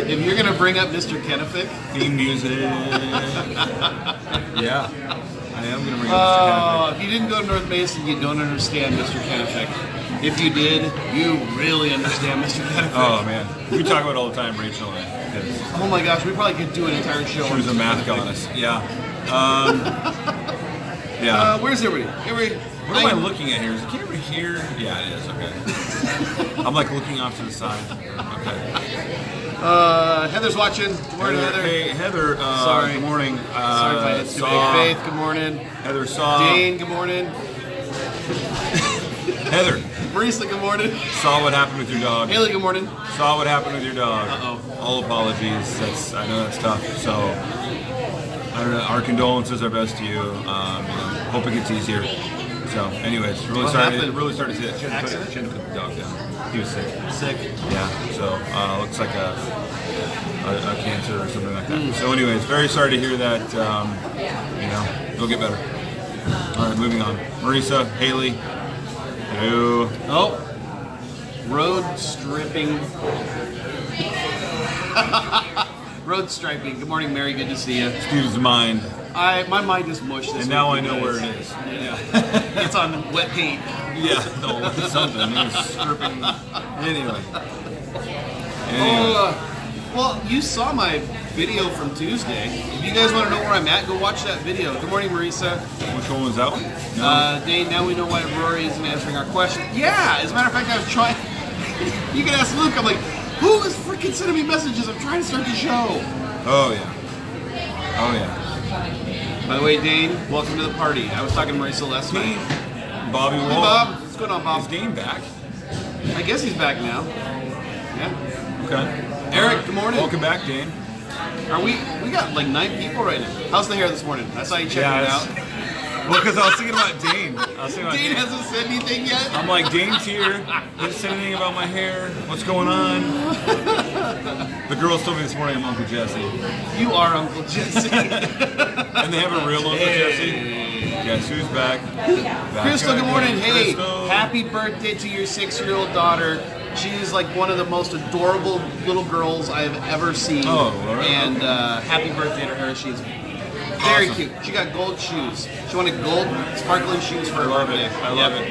If you're gonna bring up Mr. Kennefic, theme music. Yeah, I am gonna bring up Mr. Kennefic. if you didn't go to North Mason, you don't understand Mr. Kennefic. If you did, you really understand Mr. Kennefic. Oh man, we talk about it all the time, Rachel and I. 'Cause Oh my gosh, we probably could do an entire show. she was a on Mr. math Kennefic. goddess. Yeah. Yeah. Where's everybody? What am I looking at here? Is the camera here? Yeah, it is. Okay. I'm like looking off to the side. Okay. Heather's watching. Good morning, Heather. Hey, Heather. Sorry. Good morning. Sorry if I hit too big. Faith, good morning. Heather saw. Dane, good morning. Heather Marisa, good morning. saw what happened with your dog. Haley, good morning. Saw what happened with your dog. Uh-oh. All apologies. I know that's tough. So, I don't know, our condolences are best to you. Hope it gets easier. So, anyways, really What sorry. happened? Really sorry to see that. Accident? Shouldn't have put the dog down. He was sick. Sick. Yeah. So, looks like a cancer or something like that. So, anyways, very sorry to hear that. It'll get better. All right, moving on. Marisa, Haley. Hello. Oh, road stripping. Road striping. Good morning, Mary. Good to see you. Steve's mind. My mind is mush this And week, now I you know guys. where it is. Yeah. It's on wet paint. Yeah, no, something. He was stripping. Anyway. Well, you saw my video from Tuesday. If you guys want to know where I'm at, go watch that video. Good morning, Marisa. Which one was that one? Dane, now we know why Rory isn't answering our question. Yeah, as a matter of fact, I was trying. You can ask Luke. I'm like, who is freaking sending me messages? I'm trying to start the show. Oh, yeah. Oh, yeah. By the way, Dane, welcome to the party. I was talking to Marisa last night. Bobby Hey, Wall. Bob. What's going on, Bob? Is Dane back? I guess he's back now. Yeah. Okay. Eric, good morning. Welcome back, Dane. We got like 9 people right now. How's the hair this morning? I saw you checking it out. Well, because I was thinking about Dane. Dane hasn't said anything yet. I'm like, Dane's here. Didn't say anything about my hair. What's going on? The girls told me this morning I'm Uncle Jesse. You are Uncle Jesse. And they have a real Uncle Jesse. Guess who's back? Crystal, good morning. Hey, Crystal. happy birthday to your 6-year-old daughter. She's like one of the most adorable little girls I've ever seen. Oh, all right. And happy birthday to her. She's very Awesome. cute. She got gold shoes. She wanted gold sparkling shoes for I her love birthday. it. I love it.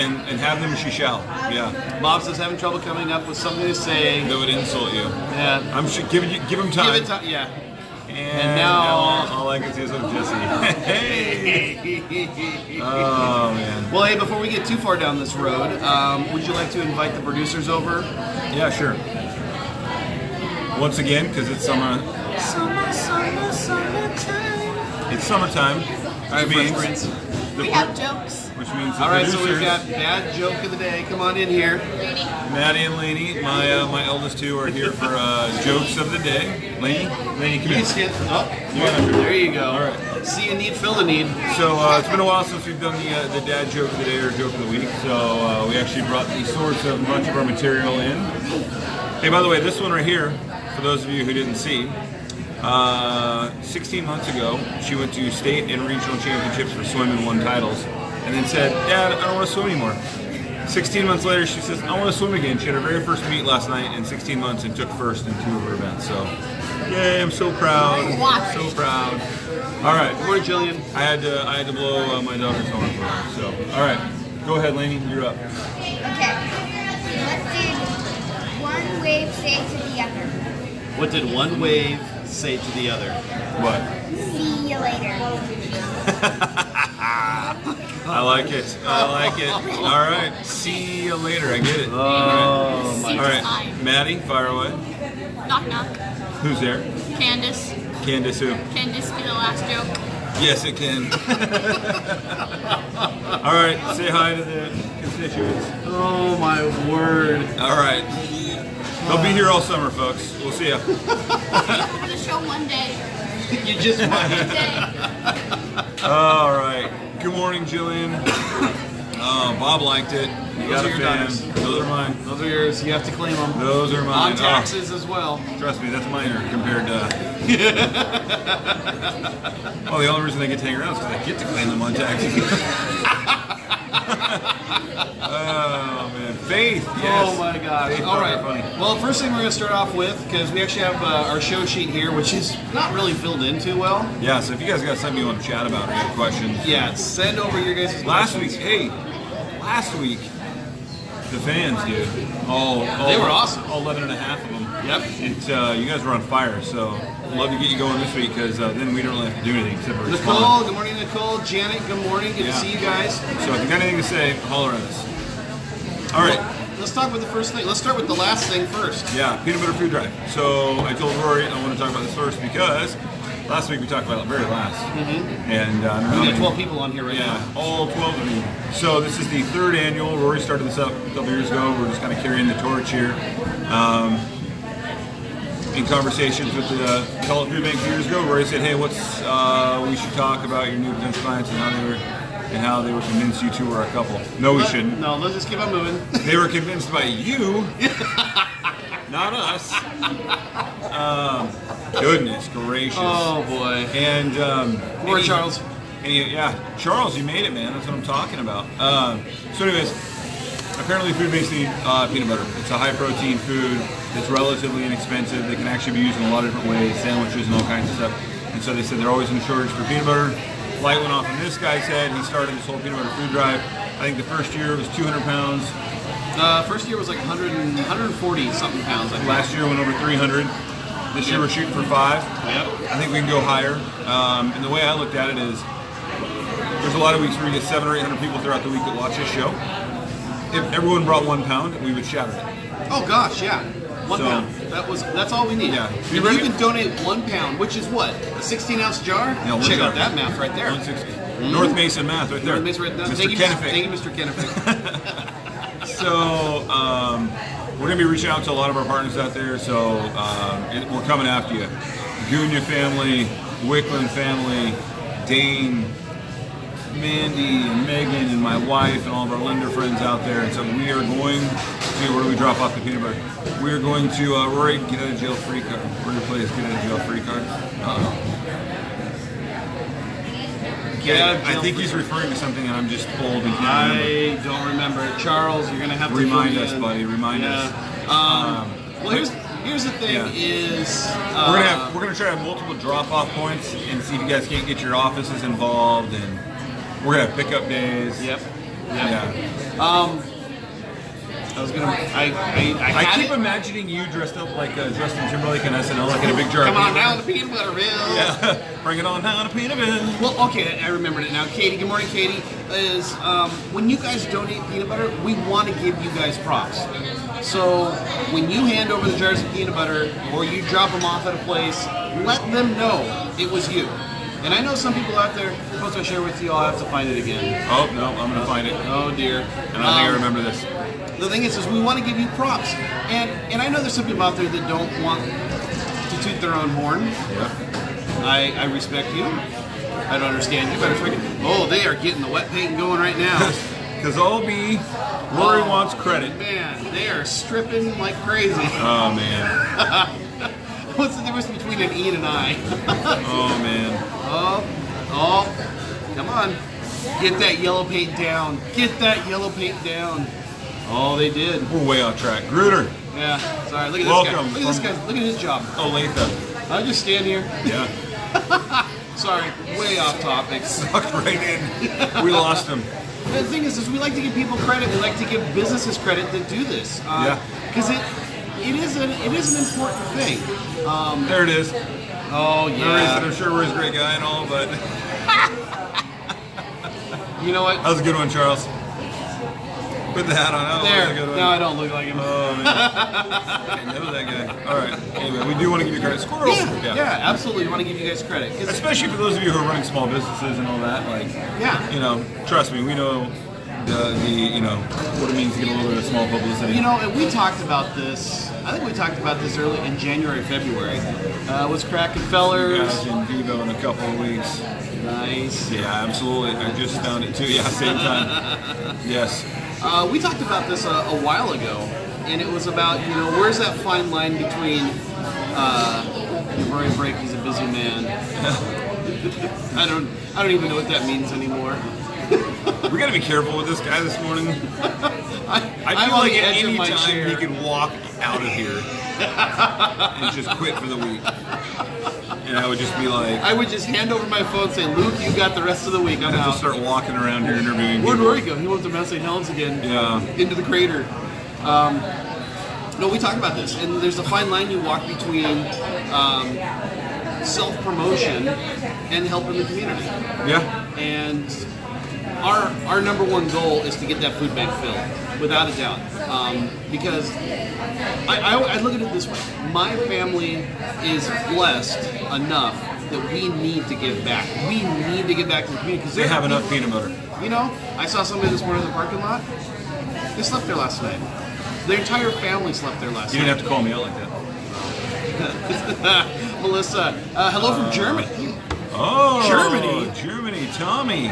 And have them, she shall. Yeah. Bob says having trouble coming up with something to say. That would insult you. Yeah. I'm sure. Give him time. Give it time. Yeah. And now- all I can see is Uncle Jesse. Hey. Oh man. Well, hey, before we get too far down this road, would you like to invite the producers over? Yeah, sure. Once again, because it's summer. It's summertime. All right, Which Fresh means Prince. the We have jokes. Which means the All right, so we've producers, got bad joke of the day. Come on in here. Maddie and Lainey, my eldest two, are here for jokes of the day. Lainey, come You here. can stand up. Yeah. There you go. All right. See a need, fill a need. So it's been a while since we've done the dad joke of the day or joke of the week. So we actually brought the source of a bunch of our material in. Hey, by the way, this one right here, for those of you who didn't see, 16 months ago, she went to state and regional championships for swim and won titles, and then said, "Dad, I don't want to swim anymore." 16 months later, she says, "I want to swim again." She had her very first meet last night in 16 months and took first in 2 of her events. So, yay! I'm so proud. So proud. All right. Good morning, Jillian. I had to blow my daughter's horn for her. So, all right, go ahead, Lainey. You're up. Okay. What did one wave say to the other? What did one wave say to the other? What? See you later. I like it. I like it. All right. See you later. I get it. Oh, All right. Maddie, fire away. Knock knock. Who's there? Candace. Candace who? Can this be the last joke? Yes, it can. All right. Say hi to the constituents. Oh my word. All right. They'll be here all summer, folks. We'll see ya. For the show one day. You just One day. All right. Good morning, Jillian. Bob liked it. You Those got are your your daughters. Those are mine. Those are yours. You have to claim them. Those are mine. On taxes as well. Trust me, that's minor compared to. Well, the only reason they get to hang around is because I get to claim them on taxes. Oh man, faith. Yes. Oh my gosh. Faith, All right. funny. Well, first thing we're going to start off with, because we actually have our show sheet here, which is not really filled in too well. Yeah. So if you guys got something you want to chat about or you have questions, Yeah, send over your guys' last week, questions. last week, the fans, dude. All They were awesome. All 11 and a half of them. Yep. It's you guys were on fire, so I'd love to get you going this week because then we don't really have to do anything except for respond. Nicole, good morning, Nicole. Janet, good morning. Good to see you guys. So if you got anything to say, holler at us. All right. Well, let's talk with the first thing. Let's start with the last thing first. Yeah, peanut butter food drive. So I told Rory I want to talk about this first because last week we talked about it very last. And I don't know We how got many- 12 people on here right now. Yeah, all 12 of you. So this is the third annual. Rory started this up a couple years ago. We're just kind of carrying the torch here. In conversations with the College Food Bank a few years ago, Rory said, "Hey, what's we should talk about your new potential clients and how they were convinced you two were a couple." No, we shouldn't. No, let's just keep on moving. They were convinced by you, not us. Goodness gracious. Oh boy. And More any- Charles. yeah, Charles, you made it, man. That's what I'm talking about. So, anyways, apparently food banks need peanut butter. It's a high protein food. It's relatively inexpensive. They can actually be used in a lot of different ways, sandwiches and all kinds of stuff. And so they said they're always in a shortage for peanut butter. Light went off in this guy's head. He started this whole peanut butter food drive. I think the first year it was 200 pounds. First year was like 140 something pounds. I think. Last year went over 300. This year we're shooting for 5. Yep. I think we can go higher. And the way I looked at it is, there's a lot of weeks where we get 700 or 800 people throughout the week that watch this show. If everyone brought 1 pound, we would shatter it. Oh gosh, yeah. 1 So- pound. That's all we need. Yeah. If you can donate 1 pound, which is what? A 16-ounce jar? Yeah, one Check jar. out that math right there. 160. North Mason math right there. Miss right there. Mr. Thank you, Kennefic. Thank you, Mr. Kennefic. So we're going to be reaching out to a lot of our partners out there. So we're coming after you. Gunya family, Wickland family, Dane, Mandy, and Megan, and my wife, and all of our lender friends out there. And so we are going to, where do we drop off the peanut butter? We are going to, Rory, get out of jail free card. Rory plays get out of jail free card. Get out of I jail think free he's referring to something and I'm just old and can't I don't remember. Charles, you're gonna have to Remind fill me us, in. buddy. Remind us. Well, here's the thing Yeah. is We're gonna try to have multiple drop-off points and see if you guys can't get your offices involved, and we're gonna have pickup days. Yep. Yeah. I was gonna. I I had keep it. imagining you dressed up like Justin Timberlake on SNL, like in a big jar. Come of on peanut down to Peanut Butterville. Yeah. Bring it on down to Peanutville. Well, okay, I remembered it now. Katie, good morning, Katie. Is when you guys donate peanut butter, we want to give you guys props. So when you hand over the jars of peanut butter or you drop them off at a place, let them know it was you. And I know some people out there, once I share with you, I'll have to find it again. Oh no, I'm gonna find it. Oh dear. And I think I remember this. The thing is we want to give you props. And I know there's some people out there that don't want to toot their own horn. Yeah. I respect you. I don't understand you, but I respect you. Oh, they are getting the wet paint going right now. Because Rory wants credit. Man, they are stripping like crazy. Oh man. What's the difference between an E and an I? Oh man. Oh, come on. Get that yellow paint down. Get that yellow paint down. Oh, they did. We're way off track. Gruder. Yeah, sorry. Look at Welcome this guy. Look at this guy. Look at his job. Olathe. I'll just stand here. Yeah. Sorry, way off topic. Sucked right in. We lost him. The thing is we like to give people credit. We like to give businesses credit that do this. Because it is an important thing. There it is. Oh There it is. yeah. I'm sure Rory's a great guy and all, but You know what? that was a good one, Charles. Put the hat on. That was There. a good one. No, I don't look like him. Oh man. I know that guy. All right. Anyway, we do want to give you credit. Squirrel. Yeah, absolutely. We want to give you guys credit. 'Cause- Especially for those of you who are running small businesses and all that. Like, yeah. Trust me, we know the what it means to get a little bit of small publicity. And we talked about this. I think we talked about this early in January, February. Was Crackin' Fellers. Guys in Vivo in a couple of weeks. Nice. Yeah, absolutely. I just found it too. Yeah, same time. Yes. We talked about this a while ago, and it was about, where's that fine line between Rory break, he's a busy man. I don't even know what that means anymore. We got to be careful with this guy this morning. I feel like at any time he could walk out of here and just quit for the week. And I would just be like... I would just hand over my phone and say, Luke, you got the rest of the week. I'm out. Just start walking around here interviewing Where'd people. Rory go? He went to Mount St. Helens again. Yeah. Into the crater. No, we talk about this. And there's a fine line you walk between self-promotion and helping the community. Yeah. And our number one goal is to get that food bank filled, without a doubt. Because I look at it this way. My family is blessed enough that we need to give back. We need to give back to the community. Because They have enough peanut butter. I saw somebody this morning in the parking lot. They slept there last night. Their entire family slept there last You night. didn't have to call me out like that. Melissa, hello from Germany. Oh, Germany? Germany, Tommy.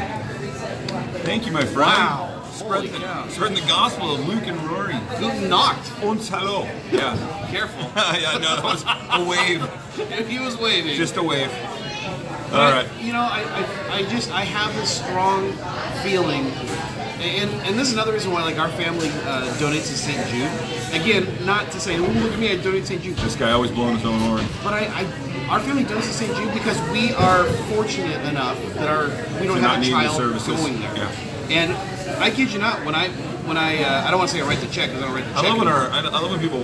Thank you, my friend. Wow. Holy cow. Spreading the gospel of Luke and Rory. Guten Nacht. Uns hallo. Yeah. Careful. Yeah, no, that was a wave. He was waving. Just a wave. But All right. I have this strong feeling, and this is another reason why, our family donates to St. Jude. Again, not to say, oh, look at me, I donate to St. Jude. This guy always blowing his own horn. But our family donates to St. Jude because we are fortunate enough that we don't have a child going there. Yeah. And I kid you not, when I don't want to say I write the check because I don't write the check. I love when people.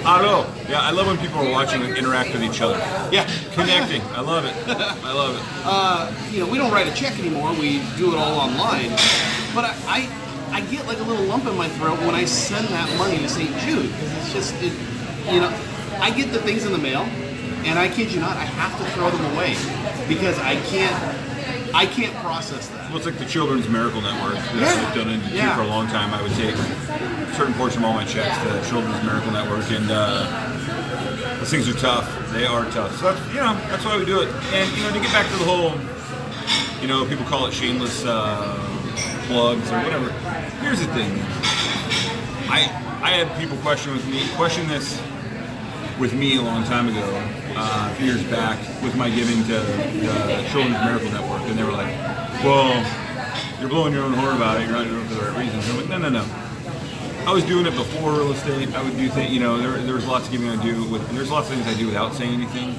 I love when people are watching and interact with each other. Yeah. Connecting. I love it. I love it. We don't write a check anymore. We do it all online. But I get like a little lump in my throat when I send that money to St. Jude. Because it's just, I get the things in the mail, and I kid you not, I have to throw them away because I can't process that. Well, it's like the Children's Miracle Network that I've done in for a long time. I would take a certain portion of all my checks to the Children's Miracle Network, and those things are tough. They are tough. So that's why we do it. And to get back to the whole, people call it shameless plugs or whatever. Here's the thing. I had people question this with me a long time ago, a few years back, with my giving to the Children's Miracle Network, and they were like, well, you're blowing your own horn about it, you're not doing it for the right reasons. I'm like, no. I was doing it before real estate. I would do things, there was lots of giving I do with, and there's lots of things I do without saying anything.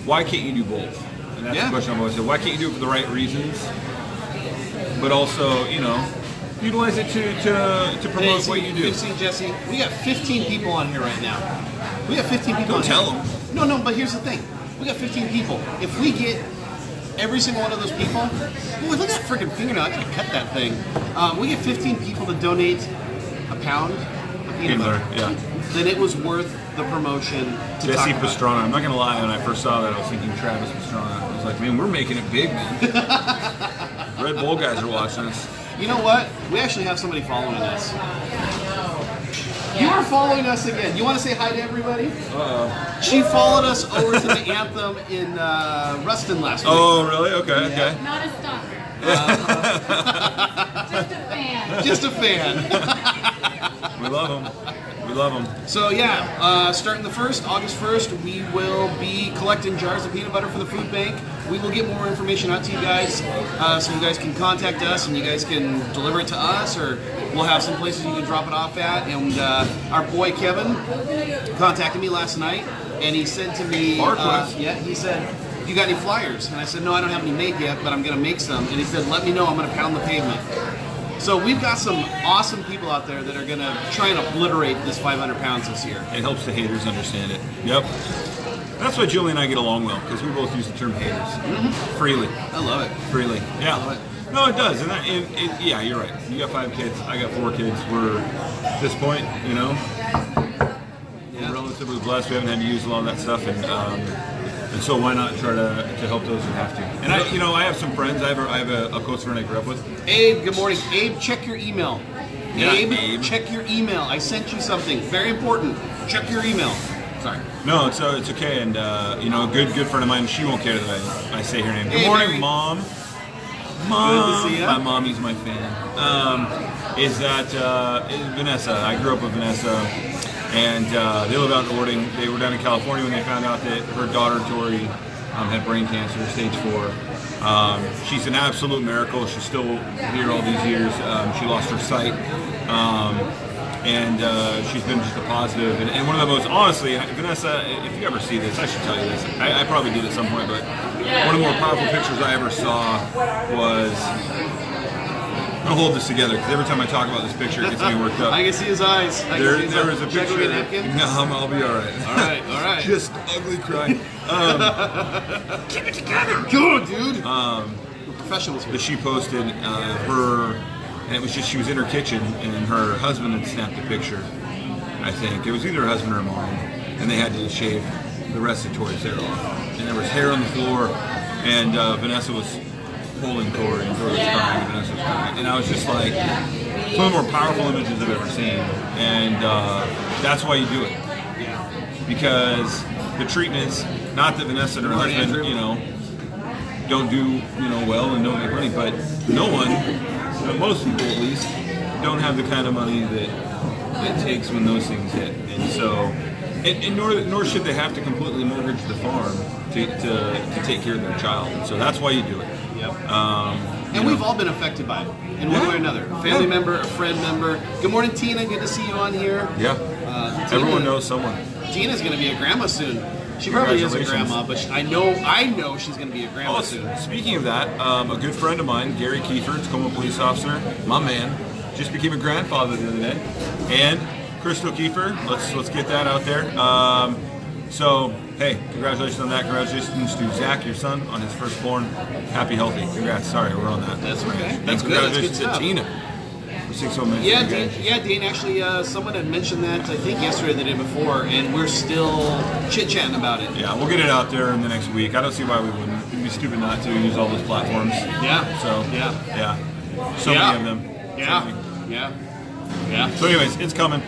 Why can't you do both? And that's the question I've always said. Why can't you do it for the right reasons, but also, utilize it to promote what you do? See, Jesse, we got 15 people on here right now. We got 15 people. Don't tell them. No, but here's the thing. We got 15 people. If we get every single one of those people, boy, look at that freaking fingernail. I gotta cut that thing. We get 15 people to donate a pound of peanut butter. Yeah. Then it was worth the promotion to Jesse talk about. Pastrana. I'm not gonna lie. When I first saw that, I was thinking Travis Pastrana. I was like, man, we're making it big, man. Red Bull guys are watching us. You know what? We actually have somebody following us. You are following us again. You want to say hi to everybody? Uh-oh. She followed us over to the Anthem in Ruston last week. Oh, really? Okay. Not a stalker. Just a fan. Just a fan. We love them. So starting the 1st, August 1st, we will be collecting jars of peanut butter for the food bank. We will get more information out to you guys, so you guys can contact us and you guys can deliver it to us, or we'll have some places you can drop it off at. And our boy Kevin contacted me last night, and he said to me, he said, you got any flyers? And I said, no, I don't have any made yet, but I'm going to make some. And he said, let me know, I'm going to pound the pavement. So we've got some awesome people out there that are going to try and obliterate this 500 pounds this year. It helps the haters understand it. Yep. That's why Julie and I get along well, because we both use the term haters freely. I love it. Freely. Yeah. I love it. No, it does. And yeah, you're right. You got 5 kids. I got 4 kids. We're, at this point, we're relatively blessed. We haven't had to use a lot of that stuff. And so why not try to help those who have to? And I have some friends. I have a close friend I grew up with. Abe, good morning. Abe, check your email. Yeah, Abe, check your email. I sent you something very important. Check your email. Sorry. No, it's okay. And a good friend of mine. She won't care that I say her name. Good Hey, morning, Mary. Mom. Good to see ya. My mommy's my fan. Is that Vanessa. I grew up with Vanessa, and they live out in Ording. They were down in California when they found out that her daughter, Tori, had brain cancer, stage 4. She's an absolute miracle. She's still here all these years. She lost her sight. And she's been just a positive. And one of the most, honestly, Vanessa, if you ever see this, I should tell you this. I probably did at some point, but one of the more powerful pictures I ever saw was, I'm going to hold this together because every time I talk about this picture, it gets me worked up. I can see his eyes. There was a Should I go picture. get a napkin? No, I'll be all right. All right. Just ugly cry. Keep it together. Go, dude. We're professionals here. That she posted her, and it was just, she was in her kitchen and her husband had snapped a picture. I think it was either her husband or her mom, and they had to shave the rest of Tori's hair off. And there was hair on the floor, and Vanessa was holding Tori, and Tori was crying, and Vanessa was crying. And I was just like, it's one of the more powerful images I've ever seen. And that's why you do it. Because the treatments, not that Vanessa and her husband, don't do, well and don't make money, but no one, most people at least, don't have the kind of money that it takes when those things hit. And so, and nor should they have to completely mortgage the farm to take care of their child. And so that's why you do it. Yep. And we've all been affected by it in one way or another. A family member, a friend member. Good morning, Tina. Good to see you on here. Yeah. Everyone knows someone. Tina's going to be a grandma soon. She probably is a grandma, but I know she's going to be a grandma soon. Speaking of that, a good friend of mine, Gary Kiefer, Tacoma police officer, my man, just became a grandfather the other day. And Crystal Kiefer, let's get that out there. So, hey, congratulations on that. Congratulations to Zach, your son, on his firstborn. Happy, healthy. Congrats. Sorry, we're on that. That's okay. And That's good. congratulations That's good to stuff. Tina. We're seeing so many. Yeah, Dane, actually, someone had mentioned that, I think, yesterday or the day before, and we're still chit-chatting about it. Yeah, we'll get it out there in the next week. I don't see why we wouldn't. It'd be stupid not to use all those platforms. Yeah. So, Yeah. So many of them. Yeah. So anyways, it's coming.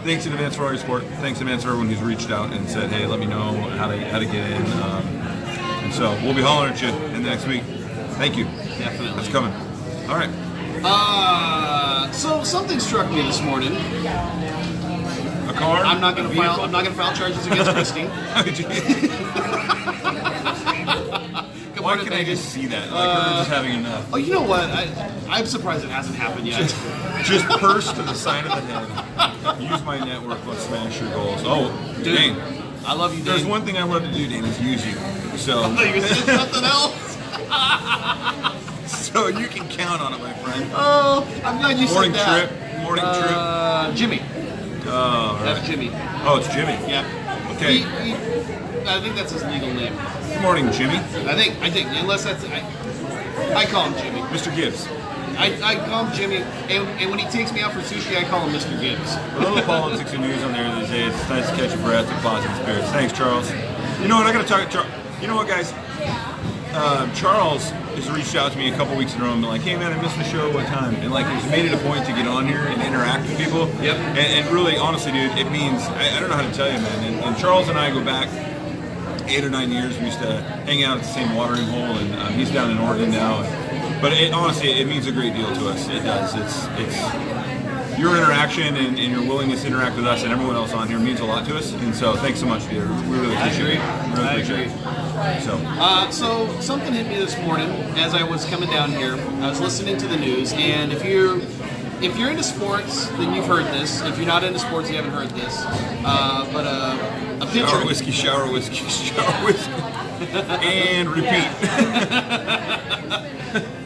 Thanks in advance for all your support. Thanks in advance for everyone who's reached out and said, hey, let me know how to get in. And so we'll be hollering at you in the next week. Thank you. Definitely. That's coming. All right. So something struck me this morning. A car? I'm not going to file charges against Christy. Why can I just see that? Like her just having enough. Oh, you know what? I'm surprised it hasn't happened yet. Just purse to the side of the head. Use my network. Let's smash your goals. Oh, Dude, Dane. I love you, Dane. There's one thing I love to do, Dane, is use you. So. I thought you were going to say something else. So you can count on it, my friend. Oh, I'm glad you said that. Morning trip. Jimmy. Oh, right. That's Jimmy. Oh, it's Jimmy. Yeah. Okay. I think that's his legal name. Good morning, Jimmy. I think unless that's I call him Jimmy. Mr. Gibbs. I call him Jimmy, and when he takes me out for sushi, I call him Mr. Gibbs. A little politics and news on there these days. It's nice to catch a breath of positive spirits. Thanks, Charles. You know what? I got to talk to Charles. You know what, guys? Charles has reached out to me a couple weeks in a row and been like, hey man, I missed the show one time. And like, he's made it a point to get on here and interact with people. Yep. And really, honestly, dude, it means, I don't know how to tell you, man. And Charles and I go back 8 or 9 years. We used to hang out at the same watering hole, and he's down in Oregon now. But honestly, it means a great deal to us. It does. It's your interaction and your willingness to interact with us and everyone else on here means a lot to us. And so, thanks so much, dude. We really appreciate it. I agree. So something hit me this morning as I was coming down here. I was listening to the news, and if you're into sports, then you've heard this. If you're not into sports, you haven't heard this. But a pitcher. Shower whiskey, and repeat.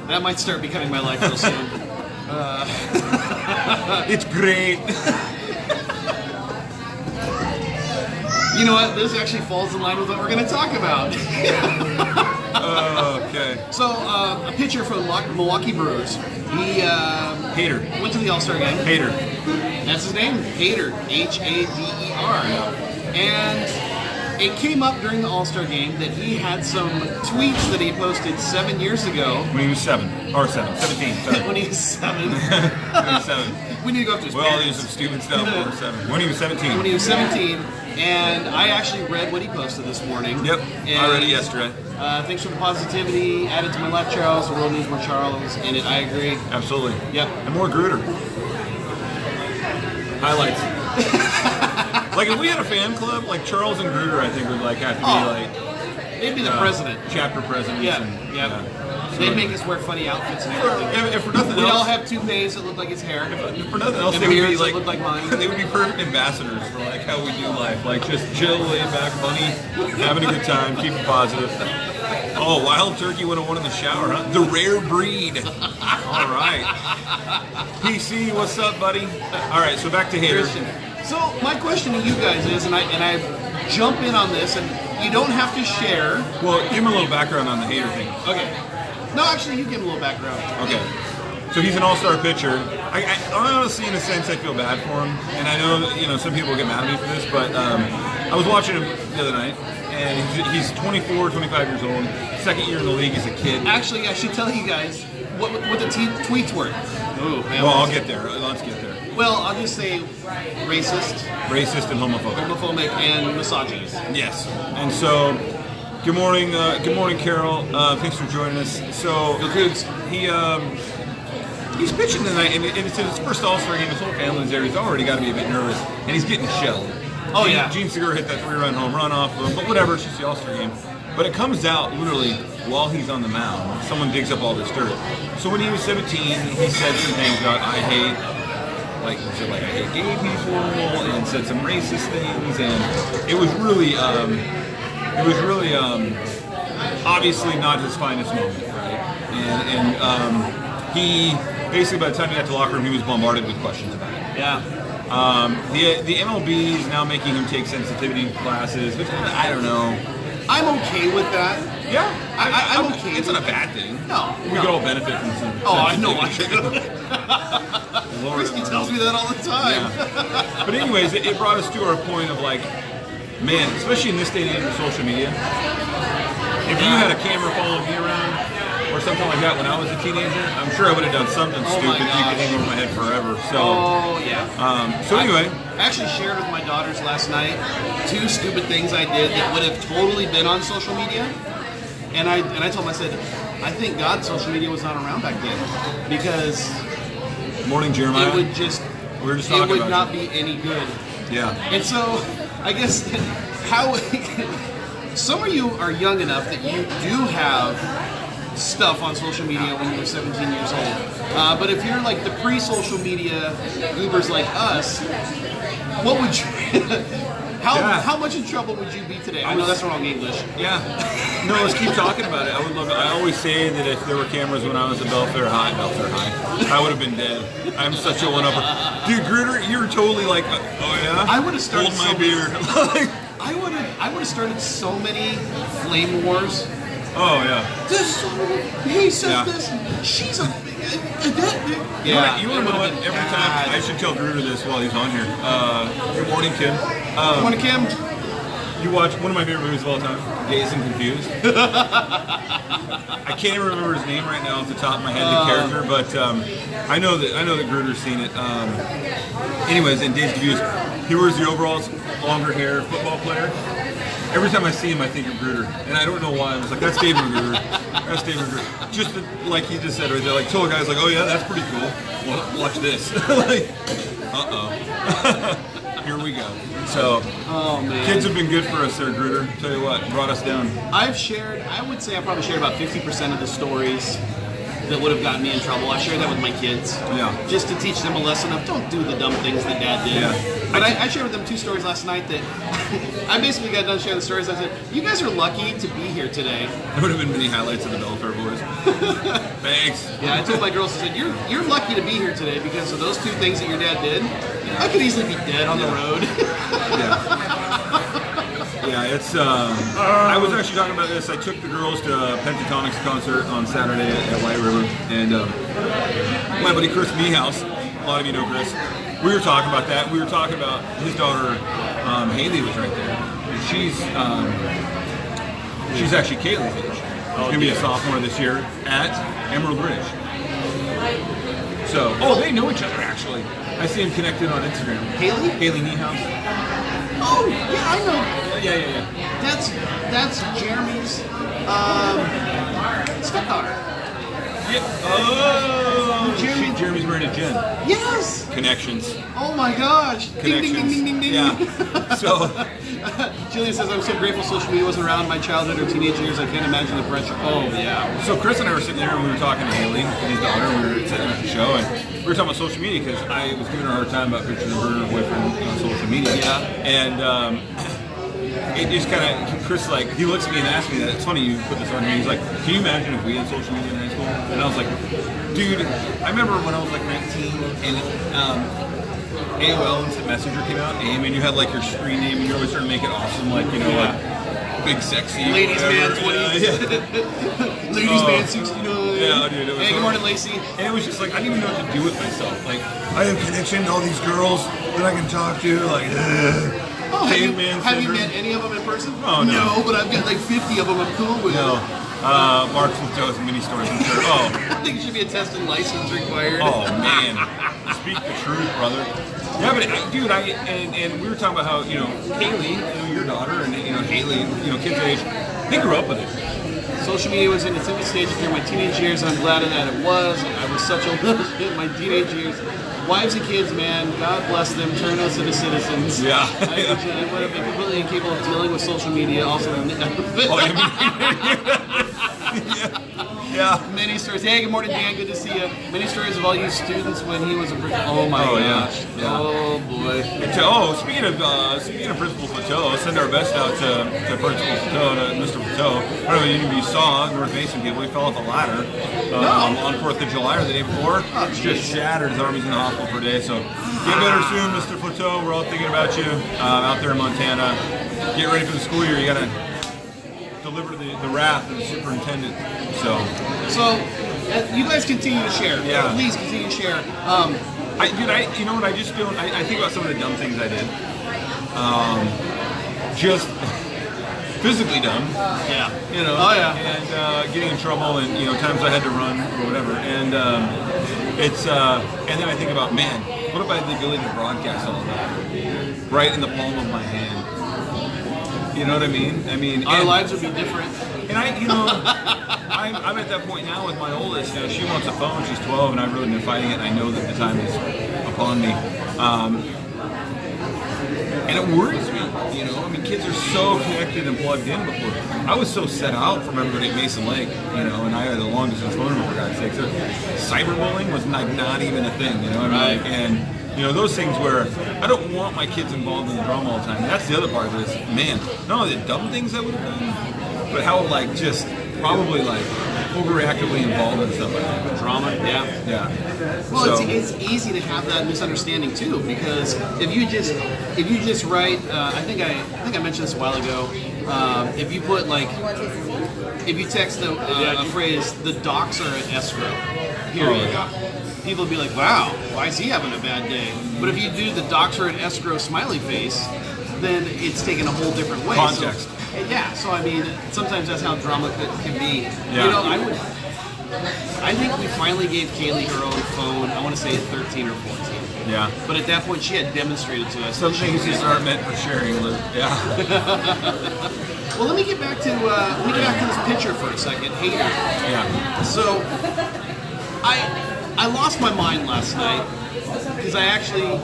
That might start becoming my life real soon. It's great. You know what? This actually falls in line with what we're going to talk about. Okay. So, a pitcher for the Milwaukee Brewers. He Hader. Went to the All-Star game. Hader. That's his name, Hader. H-A-D-E-R. And it came up during the All-Star game that he had some tweets that he posted 7 years ago. When he was 17. Sorry. When he was 7. When he was 7. We need to go up to his Well, parents. there's some stupid stuff when we were 7. When he was 17. When he was 17, And I actually read what he posted this morning. Yep, And, I read it yesterday. Thanks for the positivity. Added to my life, Charles. The world needs more Charles in it. I agree. Absolutely. Yep. And more Gruder. Highlights. Like if we had a fan club, like Charles and Gruder, I think would like have to be like. They'd be the president. Chapter presidents. Yeah. And, Yeah. So, They'd make us wear funny outfits and everything. if for nothing We'd else, all have toupees that look like his hair. if for nothing else, And they would be beards that like, look like mine. they would be perfect ambassadors for like how we do life. Like just chill, laid back, funny, having a good time, keep it positive. Oh, wild turkey 101 in the shower, huh? The rare breed. All right. PC, what's up, buddy? All right, so back to haters. Christian. So my question to you guys is, and I jump in on this, and you don't have to share. Well, give him a little background on the hater thing. Okay. No, actually, you give him a little background. Okay. So he's an all-star pitcher. I honestly, in a sense, I feel bad for him. And I know that, some people get mad at me for this, but I was watching him the other night, and he's 24, 25 years old. Second year in the league as a kid. Actually, I should tell you guys what the tweets were. Ooh, man. Well, I'll get there. Let's get there. Well, I'll just say racist, Racist and homophobic. homophobic, and misogynist. Yes. And so, good morning, Carol. Thanks for joining us. So, Go Cougs. he's pitching tonight, and it's his first All-Star game. His whole family's there. He's already got to be a bit nervous, and he's getting shelled. Oh, yeah. Gene Segura hit that 3-run home run off of him, but whatever. It's just the All-Star game. But it comes out literally while he's on the mound. Someone digs up all this dirt. So when he was 17, he said some things about I hate gay people, and said some racist things, and it was really obviously not his finest moment, right? And he basically, by the time he got to the locker room, he was bombarded with questions about it. Yeah. The MLB is now making him take sensitivity classes, which I don't know. I'm okay with that. Yeah, I'm okay. It's not a bad thing. No. We could all benefit from some. Oh, I know. Lord, Christy tells me that all the time. Yeah. But anyways, it brought us to our point of like, man, especially in this day and age of social media, if you had a camera following me around or something like that when I was a teenager, I'm sure I would have done something stupid that you could hang over my head forever. So, Oh, yeah. so anyway, I actually shared with my daughters last night 2 stupid things I did that would have totally been on social media. And I told them, I said, I thank God social media was not around back then, because morning, Jeremiah. it would just We were just talking it would about not you. be any good. Yeah. And so, I guess how some of you are young enough that you do have stuff on social media when you were 17 years old. But if you're like the pre-social media goobers like us, what would you? How much in trouble would you be today? I know that's wrong English. Yeah. No, let's keep talking about it. I would love it. I always say that if there were cameras when I was at Belfair High, I would have been dead. I'm such a one-upper. Dude, Gruder, you're totally like, oh yeah? I would have started Hold my beer. I would have started so many flame wars. Oh yeah. This he said Yeah. this. She's a Yeah, you want to it know what? would've been Every bad. time I should tell Gruder this while he's on here. Good morning, Kim. Morning, Kim. You watch one of my favorite movies of all time, Dazed and Confused. I can't even remember his name right now off the top of my head, the character, but I know that Gruder's seen it. Anyways, in Dazed and Confused, he wears the overalls, longer hair, football player. Every time I see him, I think of Gruder, and I don't know why. I was like, "That's David Gruder. That's David Gruder." Just like he just said right there, like told guys like, "Oh yeah, that's pretty cool. Well, watch this." Like, here we go. So, Oh man. kids have been good for us there, Gruder. Tell you what, brought us down. I would say I probably shared about 50% of the stories that would have gotten me in trouble. I shared that with my kids. Yeah. Just to teach them a lesson of don't do the dumb things that Dad did. Yeah. But I shared with them 2 stories last night that I basically got done sharing the stories. I said, you guys are lucky to be here today. There would have been many highlights of the Belfair boys. Thanks. Yeah, I told my girls, I said, you're lucky to be here today because of those 2 things that your dad did. I could easily be dead on the road. Yeah, it's. I was actually talking about this. I took the girls to a Pentatonics concert on Saturday at White River, and my buddy Chris Meehouse, a lot of you know Chris, we were talking about that. We were talking about his daughter, Haley, was right there. And she's actually Kaylee's age. She's going to be a sophomore this year at Emerald Ridge. So, they know each other actually. I see him connected on Instagram. Haley? Haley Niehaus. Oh, yeah, I know. Yeah. That's Jeremy's stepdaughter. Yeah. Oh, Jeremy- Jeremy's married to Jen. Yes. Connections. Oh my gosh. Ding, ding, ding, ding, ding, ding. Yeah. So, Jillian says, I'm so grateful social media wasn't around in my childhood or teenage years. I can't imagine the pressure. Oh, yeah. so Chris and I were sitting there and we were talking to Haley, his daughter, and we were sitting at the show, and we were talking about social media because I was giving her a hard time about pictures of her and her boyfriend on social media. Yeah. And it just kind of, Chris, like, he looks at me and asks me that. It's funny you put this on here. He's like, can you imagine if we had social media in high school? And I was like, dude, I remember when I was like 19 and AOL Instant Messenger came out, AIM, and you had like your screen name and you always started to make it awesome, like, you know, like big sexy. Ladies whatever. Man 20. Yeah. Ladies Man 69. Yeah, dude. It was Hey, good morning, Lacey. And it was just like, I didn't even know what to do with myself. Like, I have connection to all these girls that I can talk to. Like, Oh, have you Caveman have you syndrome. met any of them in person? Oh, no. but I've got like 50 of them I'm cool with. no. Mark's with Joe's mini stores, I'm sure. Oh. I think it should be a test and license required. Oh man, speak the truth, brother. Yeah, but dude, and we were talking about how, you know, Haley, you know, your daughter, and you know Haley, you know, kids age, they grew up with it. Social media was in its infant stages during my teenage years, and I'm glad that it was. I was such a little shit in my teenage years. Wives and kids, man, God bless them, turn us into citizens. Yeah. I would have been completely incapable of dealing with social media. Also, Yeah. many stories. Hey, good morning, Dan. Good to see you. Many stories of all you students when he was a oh my Oh, yeah. gosh. Yeah. Oh boy. Speaking of Principal Plateau, send our best out to Principal Plateau, to Mr. Plateau. I don't know if you saw North Mason people. He fell off a ladder on 4th of July or the day before. Oh, Just shattered. His army's in the hospital for a day. So get better soon, Mr. Plateau. We're all thinking about you out there in Montana. Get ready for the school year. You got to deliver the wrath of the superintendent. So You guys continue to share. Yeah. Please continue to share. You know what? I just don't. I think about some of the dumb things I did. Just physically dumb. Yeah. You know. Oh, yeah. And getting in trouble, and you know, times I had to run or whatever. And and then I think about, man, what if I had the ability to broadcast all of that right in the palm of my hand? You know what I mean? Our lives would be different. And I'm at that point now with my oldest. You know, she wants a phone. She's 12, and I've really been fighting it. And I know that the time is upon me, and it worries me. You know, kids are so connected and plugged in. Before I was so set out from everybody at Mason Lake. You know, and I had the long distance phone number for God's sake. So cyberbullying was not even a thing. You know, Right. And you know, those things where I don't want my kids involved in the drama all the time. And that's the other part of this. Man, not only the dumb things I would have done, but how like just probably like overreactively involved in stuff like that. Drama. Yeah. Yeah. Well, So- it's easy to have that misunderstanding too, because if you just write, I think I mentioned this a while ago. If you put like, if you text a phrase, the docs are at escrow. Period. People would be like, wow, why is he having a bad day? But if you do the docs are at escrow smiley face, then it's taken a whole different way. Context. So, yeah. So sometimes that's how drama can be. Yeah. You know, I think we finally gave Kaylee her own phone, I want to say at 13 or 14. Yeah. But at that point, she had demonstrated to us. Some that she things was just aren't meant for sharing, Luke. Yeah. Well, let me get back to this picture for a second. Hater. Yeah. So, I lost my mind last night because I actually.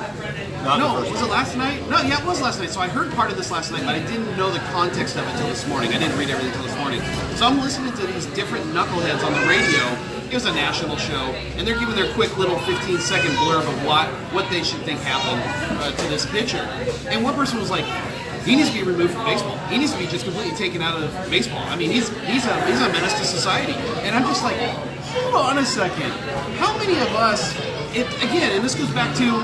Not the No, first was it last night? No, yeah, it was last night. So I heard part of this last night, but I didn't know the context of it until this morning. I didn't read everything until this morning. So I'm listening to these different knuckleheads on the radio. It was a national show, and they're giving their quick little 15-second blurb of what they should think happened to this pitcher. And one person was like, he needs to be removed from baseball. He needs to be just completely taken out of baseball. I mean, he's a menace to society. And I'm just like, hold on a second. How many of us, again, and this goes back to,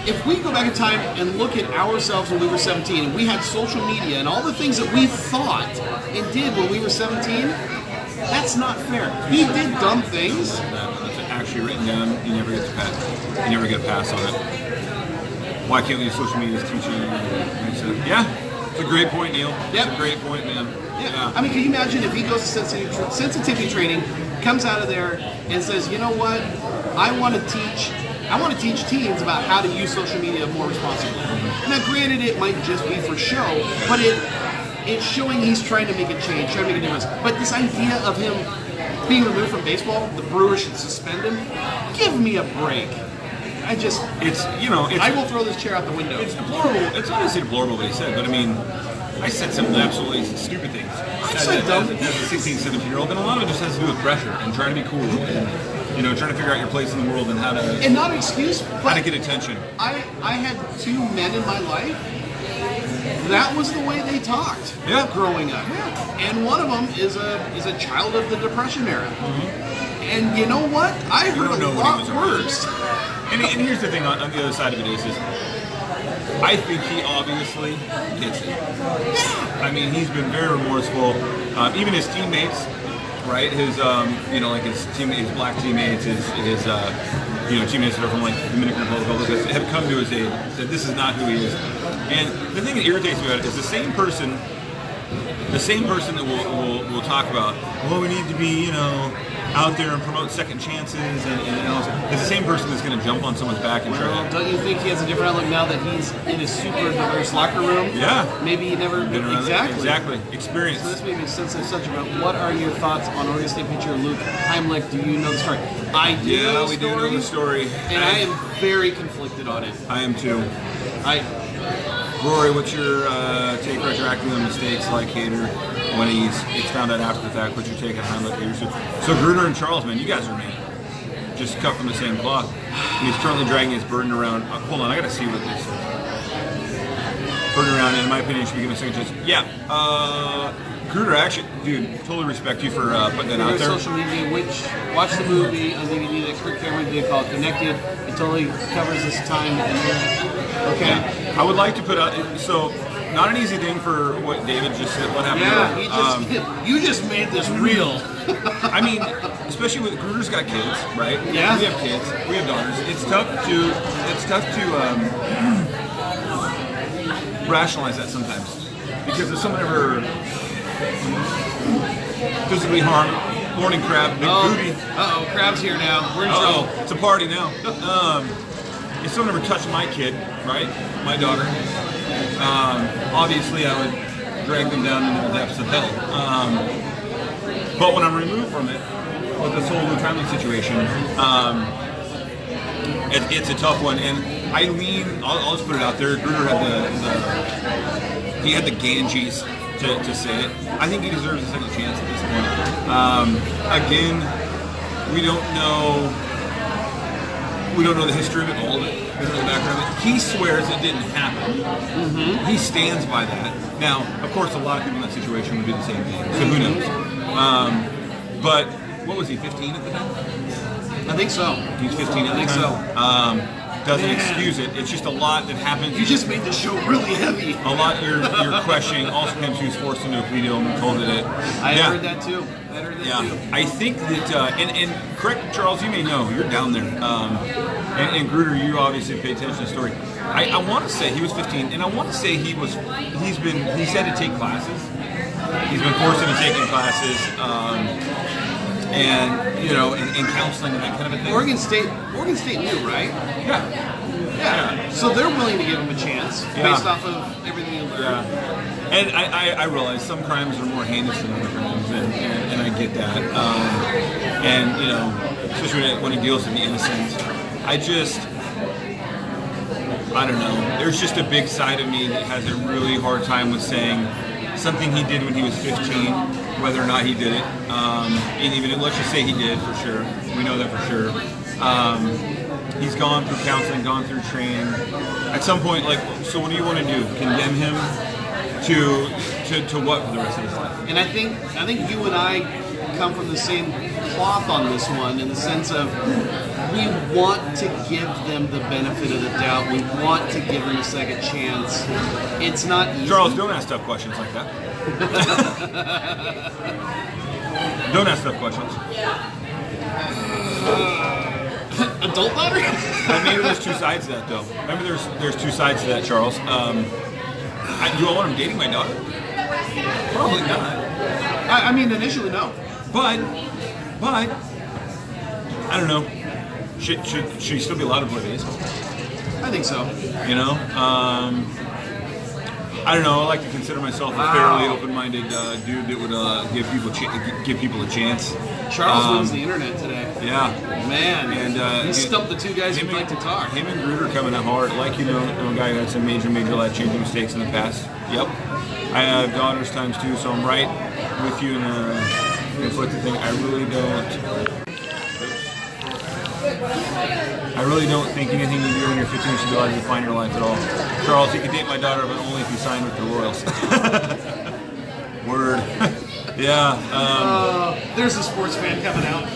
if we go back in time and look at ourselves when we were 17 and we had social media and all the things that we thought and did when we were 17, that's not fair. He did dumb things. That's actually written down. You never get to pass. You never get a pass on it. Why can't we use social media as teaching? Yeah, it's a great point, Neil. Yep. It's a great point, man. Yeah. I mean, can you imagine if he goes to sensitivity training, comes out of there and says, you know what, I want to teach teens about how to use social media more responsibly. Now, granted, it might just be for show, but it's showing he's trying to make a change, trying to make a difference. But this idea of him being removed from baseball, the Brewers should suspend him. Give me a break. I will throw this chair out the window. It's deplorable. It's obviously deplorable what he said, but I mean, I said some absolutely stupid things. As a 16, 17-year-old, and a lot of it just has to do with pressure and trying to be cool and, trying to figure out your place in the world and how to... And not an excuse, but... How to get attention. I had two men in my life. That was the way they talked growing up. Yeah. And one of them is a child of the Depression era. Mm-hmm. And you know what? I heard a lot worse. And here's the thing on the other side of it is I think he obviously gets it. I mean, he's been very remorseful. Even his teammates, right? His, his black teammates, his teammates that are from like Dominican Republic have come to his aid. Said this is not who he is. And the thing that irritates me about it is the same person that will talk about, well, we need to be, out there and promote second chances and all that. It's the same person that's going to jump on someone's back and try to... Don't you think he has a different outlook now that he's in his super diverse locker room? Yeah. Maybe he never... Been around Exactly. Experience. So this made me sense of such about what are your thoughts on Oregon State pitcher Luke Heimlich? Do you know the story? I do know the story. Yeah, we do know the story. And I am very conflicted on it. I am too. Rory, what's your take retroactively on mistakes like Hader when it's found out after the fact? What's your take on Heimlich Hader? So Gruder and Charles, man, you guys are just cut from the same cloth. He's currently dragging his burden around. Hold on, I gotta see what this is. Burden around, in my opinion, should be given a second chance. Yeah, Gruder, actually, dude, totally respect you for putting that out there. Social media, watch the movie on DVD that Kirk Cameron did called Connected. It totally covers this time. Okay. Yeah. I would like to put out, so not an easy thing for what David just said. What happened? Yeah, you just made this real. I mean, especially with Gruder's got kids, right? Yeah. We have kids. We have daughters. It's tough to rationalize that sometimes because if someone ever physically harmed, morning crab, big booty. Crab's here now. We're in trouble. It's a party now. If someone ever touched my kid, right, my daughter, obviously I would drag them down into the depths of hell. But when I'm removed from it, with this whole Luke Heimlich situation, it's a tough one. And I'll just put it out there, Gruder had the Ganges to say it. I think he deserves a second chance at this point. Again, we don't know the history of it, all of it. We don't know the background of it. He swears it didn't happen. Mm-hmm. He stands by that. Now, of course, a lot of people in that situation would do the same thing. So who knows? But what was he, 15 at the time? I think so. He's 15 at the time. So. Doesn't excuse it. It's just a lot that happens. You just made the show really heavy. A lot you're questioning. Also, comes he was forced into a plea deal and told it. I heard that too. I think that, and correct, Charles, you may know, you're down there. And Gruder, you obviously pay attention to the story. I want to say he was 15, and I want to say he's had to take classes. He's been forced into taking classes, and counseling and that kind of a thing. Oregon State knew, right? Yeah. So they're willing to give him a chance based off of everything he learned. Yeah. And I realize some crimes are more heinous than other crimes, and I get that. Especially when he deals with the innocent. I don't know. There's just a big side of me that has a really hard time with saying something he did when he was 15, whether or not he did it. And even let's just say he did for sure. We know that for sure. He's gone through counseling, gone through training. At some point, so what do you want to do? Condemn him to what for the rest of his life? And I think you and I come from the same cloth on this one in the sense of we want to give them the benefit of the doubt. We want to give them a second chance. It's not easy. Charles, don't ask tough questions like that. Don't ask tough questions. Adult letter? Maybe there's two sides to that, though. Maybe there's two sides to that, Charles. Do I want him dating my daughter? Probably not. I mean, initially, no. But I don't know. Should he still be allowed to play baseball? I think so. You know, I don't know. I like to consider myself a fairly open-minded dude that would give people a chance. Charles runs the internet today. Yeah, man, and he stumped the two guys who'd like to talk. Him and Gruder coming up hard. Like, you know, a guy who had some major life-changing mistakes in the past. Yep. I have daughters times two, so I'm right with you in a conflicted thing. I really don't think anything you do when you're 15 should be allowed to define your life at all. Charles, you can date my daughter, but only if you sign with the Royals. Word. Yeah. There's a sports fan coming out.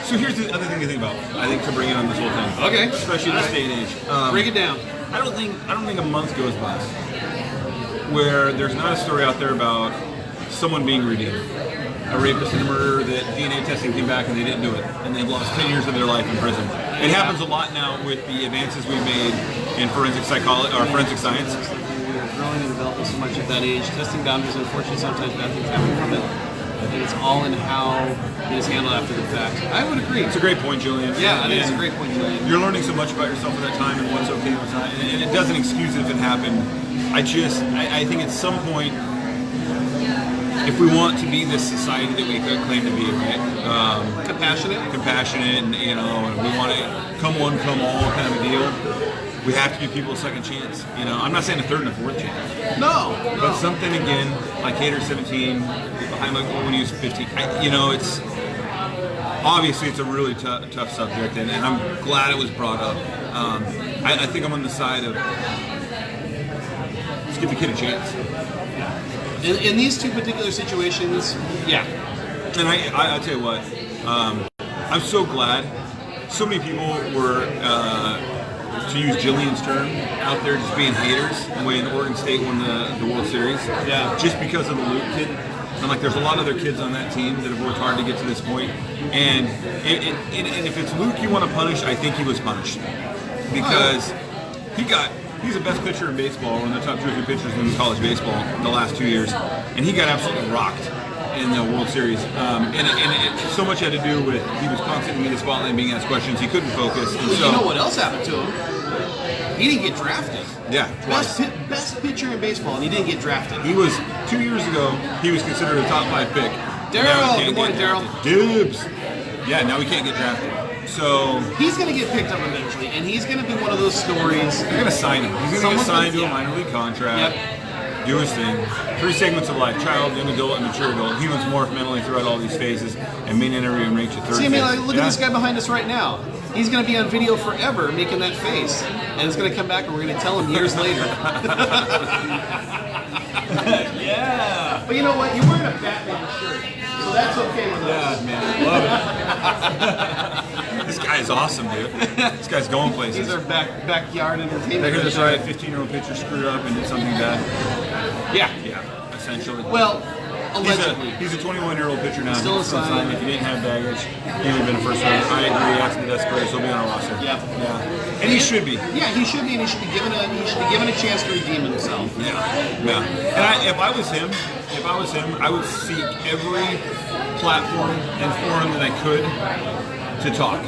So here's the other thing to think about. I think to bring in on this whole thing. Okay. Especially in this day and age. Break it down. I don't think a month goes by where there's not a story out there about someone being redeemed. A rapist and a murderer that DNA testing came back and they didn't do it, and they've lost 10 years of their life in prison. It happens a lot now with the advances we've made in forensic psychology or forensic science. We're growing and developing so much at that age. Testing boundaries, unfortunately, sometimes bad things happen from it. And it's all in how it is handled after the fact. I would agree. It's a great point, Julian. Yeah, I think it's a great point, Julian. You're learning so much about yourself at that time and what's okay and what's not. And it doesn't excuse it if it happened. I think at some point, if we want to be this society that we claim to be, right? Compassionate, and you know, and we want to come one, come all kind of a deal. We have to give people a second chance. You know, I'm not saying a third and a fourth chance. No. But something again, like Hader's 17, behind like when he was 15. It's obviously it's a really tough subject, and I'm glad it was brought up. I think I'm on the side of just give the kid a chance. In these two particular situations, yeah. And I tell you what, I'm so glad so many people were, to use Jillian's term, out there just being haters when Oregon State won the World Series. Yeah. Just because of the Luke kid. And like there's a lot of other kids on that team that have worked hard to get to this point. And if it's Luke you want to punish, I think he was punished. Because he's the best pitcher in baseball, one of the top 2 or 3 pitchers in college baseball the last 2 years, and he got absolutely rocked in the World Series. And so much had to do with he was constantly in the spotlight and being asked questions. He couldn't focus. And you know what else happened to him? He didn't get drafted. Yeah, twice. Best pitcher in baseball, and he didn't get drafted. He was 2 years ago. He was considered a top 5 pick. Daryl, good morning, Daryl. Dibs. Yeah, now he can't get drafted. So he's going to get picked up eventually, and he's going to be one of those stories. They're going to sign him. He's going to get signed to a minor league contract. Yep. Do his thing. 3 segments of life: child, young adult, and mature adult. Humans morph mentally throughout all these phases, and may never even reach a third. See, I mean, like, look at this guy behind us right now. He's going to be on video forever making that face, and it's going to come back, and we're going to tell him years later. Yeah. But you know what? You're wearing a Batman shirt, so that's okay with us. Yeah, man, love it. This guy is awesome, dude. This guy's going places. These are backyard entertainment. I hear that's right. 15-year-old pitcher screwed up and did something bad. Yeah, essentially. Well, allegedly. He's a 21-year-old pitcher now. Still assigned. If he didn't have baggage, he would have been a first round. I agree. That's the best player. He'll be on our roster. Yeah. And he should be. Yeah, he should be, and he should be given a chance to redeem himself. Yeah. And if I was him, I would seek every platform and forum that I could to talk.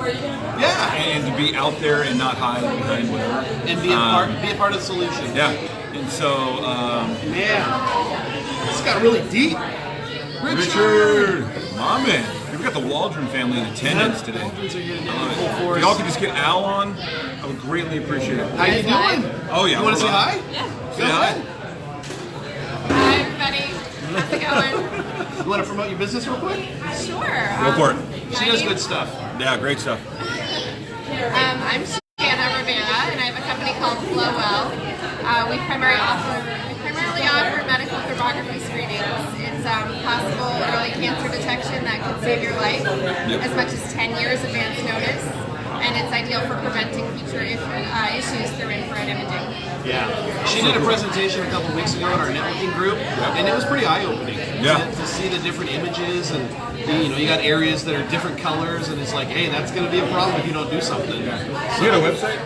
Yeah. And to be out there and not hide behind whatever. And be a part of the solution. Yeah. And so, man, this got really deep. Richard, my man. We've got the Waldron family in attendance today. Waldrons are here today. If y'all could just get Al on, I would greatly appreciate it. How you doing? Oh yeah. You want to say hi? Yeah. Say hi. Hi, everybody. How's it going? You want to promote your business real quick? Sure. Go for it. She does good stuff. Yeah, great stuff. I'm Shanna Rivera, and I have a company called Flowell. We primarily offer medical thermography screenings. It's possible early cancer detection that could save your life, as much as 10 years advance notice, and it's ideal for preventing future issues through infrared imaging. Yeah. She did a presentation a couple weeks ago in our networking group, and it was pretty eye-opening. Yeah. To see the different images, and you got areas that are different colors, and it's like, hey, that's going to be a problem if you don't do something. So, You got a website?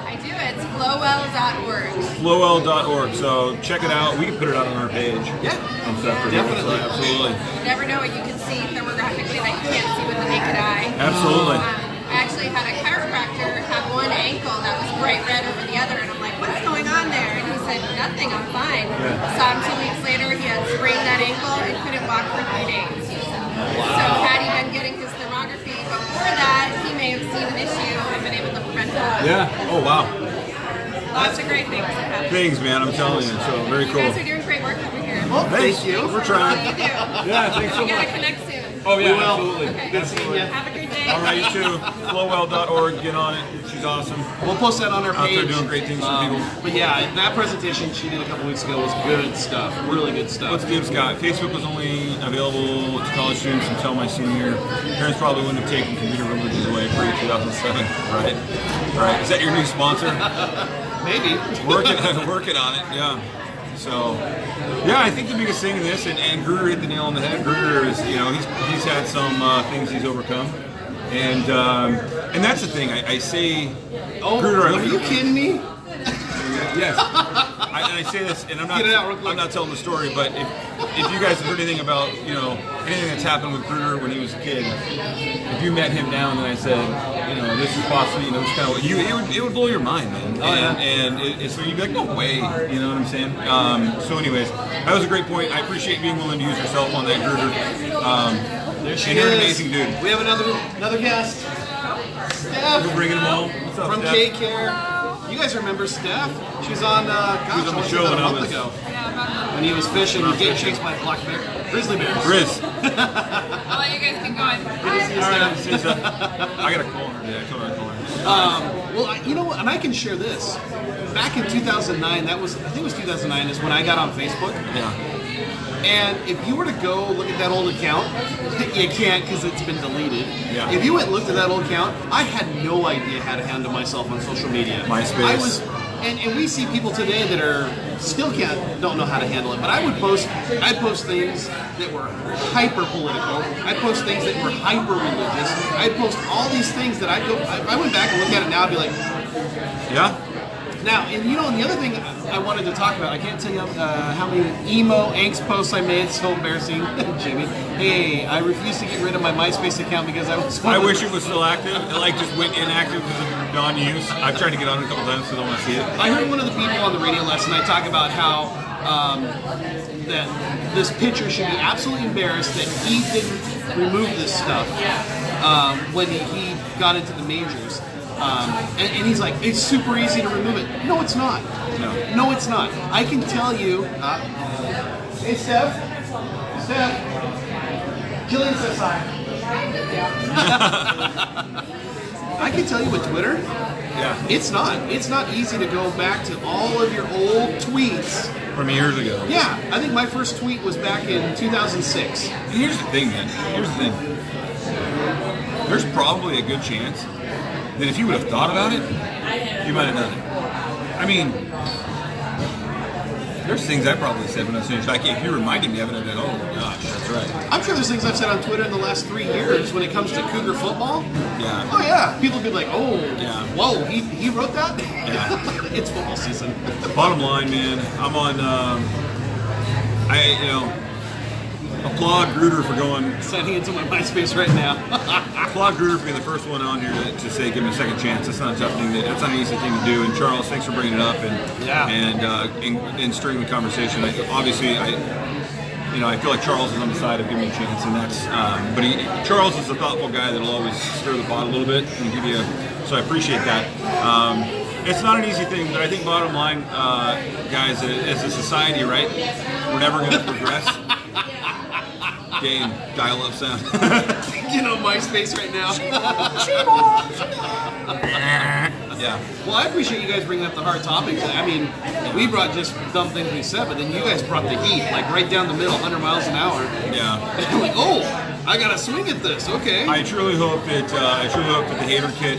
I do. It's flowell.org. Flowell.org. So check it out. We can put it out on our page. Yeah. And stuff for Definitely. people, so absolutely. You never know what you can see thermographically that you can't see with the naked eye. Absolutely. I actually had a chiropractor have one ankle that was bright red over the other, and I'm like, what's going on there? And he said, nothing, I'm fine. Saw him 2 weeks later, he had sprained that ankle and couldn't walk for 3 days. So had he been getting his thermography before that, he may have seen an issue and been able to prevent it. Yeah. Oh, wow. Lots of great things that happen. Things, man, I'm telling you. So, very You cool. guys are doing great work over here. Well, Thanks. thank you. We're What trying. you do. Yeah, thanks so We gotta much. connect soon. Oh, yeah, We will. absolutely. Okay. Good seeing you. Have a great day. All right, you too. Flowwell.org, get on it. She's awesome. We'll post that on our Out page. there doing great things for people. But yeah, that presentation she did a couple weeks ago was good stuff. Really good stuff. Let's give Scott. Facebook was only available to college students until my senior year. Parents probably wouldn't have taken computer privileges away pre-2007, right? Right. Is that your new sponsor? Maybe. Working on it, yeah. So, yeah, I think the biggest thing in this, and Gruder hit the nail on the head. Gruder is, he's had some things he's overcome, and that's the thing. I say, Gruder, are you kidding me? yes. I say this, and I'm not telling the story, but if you guys have heard anything about, anything that's happened with Gruder when he was a kid, if you met him now and then I said, this is possibly, this kind of, it would blow your mind, man. Oh, yeah. And so you'd be like, no way, you know what I'm saying? So anyways, that was a great point. I appreciate being willing to use yourself on that, Gruder. There she and you're an is. amazing dude. We have another guest. Steph. We're bringing them all. What's up, From Steph? K-Care. You guys remember Steph? She was on, She was on the show about when a I month was- ago. When he was fishing, he was getting chased by black bear, grizzly bears. Grizz. I'll let you guys keep going. Good to see you, All right, Steph. see you, Steph. I got to call her today. I told her I'd call her. Well, you know what? And I can share this. Back in 2009, I think it was 2009, is when I got on Facebook. Yeah. And if you were to go look at that old account, you can't because it's been deleted. Yeah. If you went and looked at that old account, I had no idea how to handle myself on social media. MySpace. I was, and we see people today that don't know how to handle it. But I'd post things that were hyper political. I'd post things that were hyper religious. I'd post all these things that I went back and look at it now, I'd be like, Yeah? now, and the other thing I wanted to talk about, I can't tell you how many emo angst posts I made. So embarrassing, Jimmy. Hey, I refuse to get rid of my MySpace account because I wish it was still active. It just went inactive because of non-use. I've tried to get on it a couple times, so I don't want to see it. I heard one of the people on the radio last night talk about how that this pitcher should be absolutely embarrassed that he didn't remove this stuff when he got into the majors. And he's like, it's super easy to remove it. No, it's not. No, it's not. I can tell you. Hey, Steph. Jillian says hi. I can tell you with Twitter, Yeah. it's not easy to go back to all of your old tweets. From years ago. Yeah, I think my first tweet was back in 2006. And here's the thing, man. Here's the thing. There's probably a good chance that if you would have thought about it, you might have done it. I mean, there's things I probably said when I was finished. Like, if you reminded me of it, I'd be like, oh gosh, that's right. I'm sure there's things I've said on Twitter in the last 3 years when it comes to Cougar football. Yeah. Oh yeah, people be like, oh, Yeah. whoa, he wrote that? Yeah. It's football season. Bottom line, man, I'm on, applaud Gruder for going, Sending it to my MySpace right now. applaud Gruder for being the first one on here to say give him a second chance. That's not a tough thing. That's not an easy thing to do. And Charles, thanks for bringing it up and stirring the conversation. Obviously, I feel like Charles is on the side of giving me a chance, and that's. Charles is a thoughtful guy that'll always stir the pot a little bit and give you. So I appreciate that. It's not an easy thing, but I think bottom line, guys, as a society, right, we're never going to progress. Game dial-up sound. MySpace right now. Yeah. Well, I appreciate you guys bringing up the hard topics. I mean, we brought just dumb things we said, but then you guys brought the heat, like right down the middle, 100 miles an hour. Yeah. Like, oh, I gotta swing at this. Okay. I truly hope that the Hater kid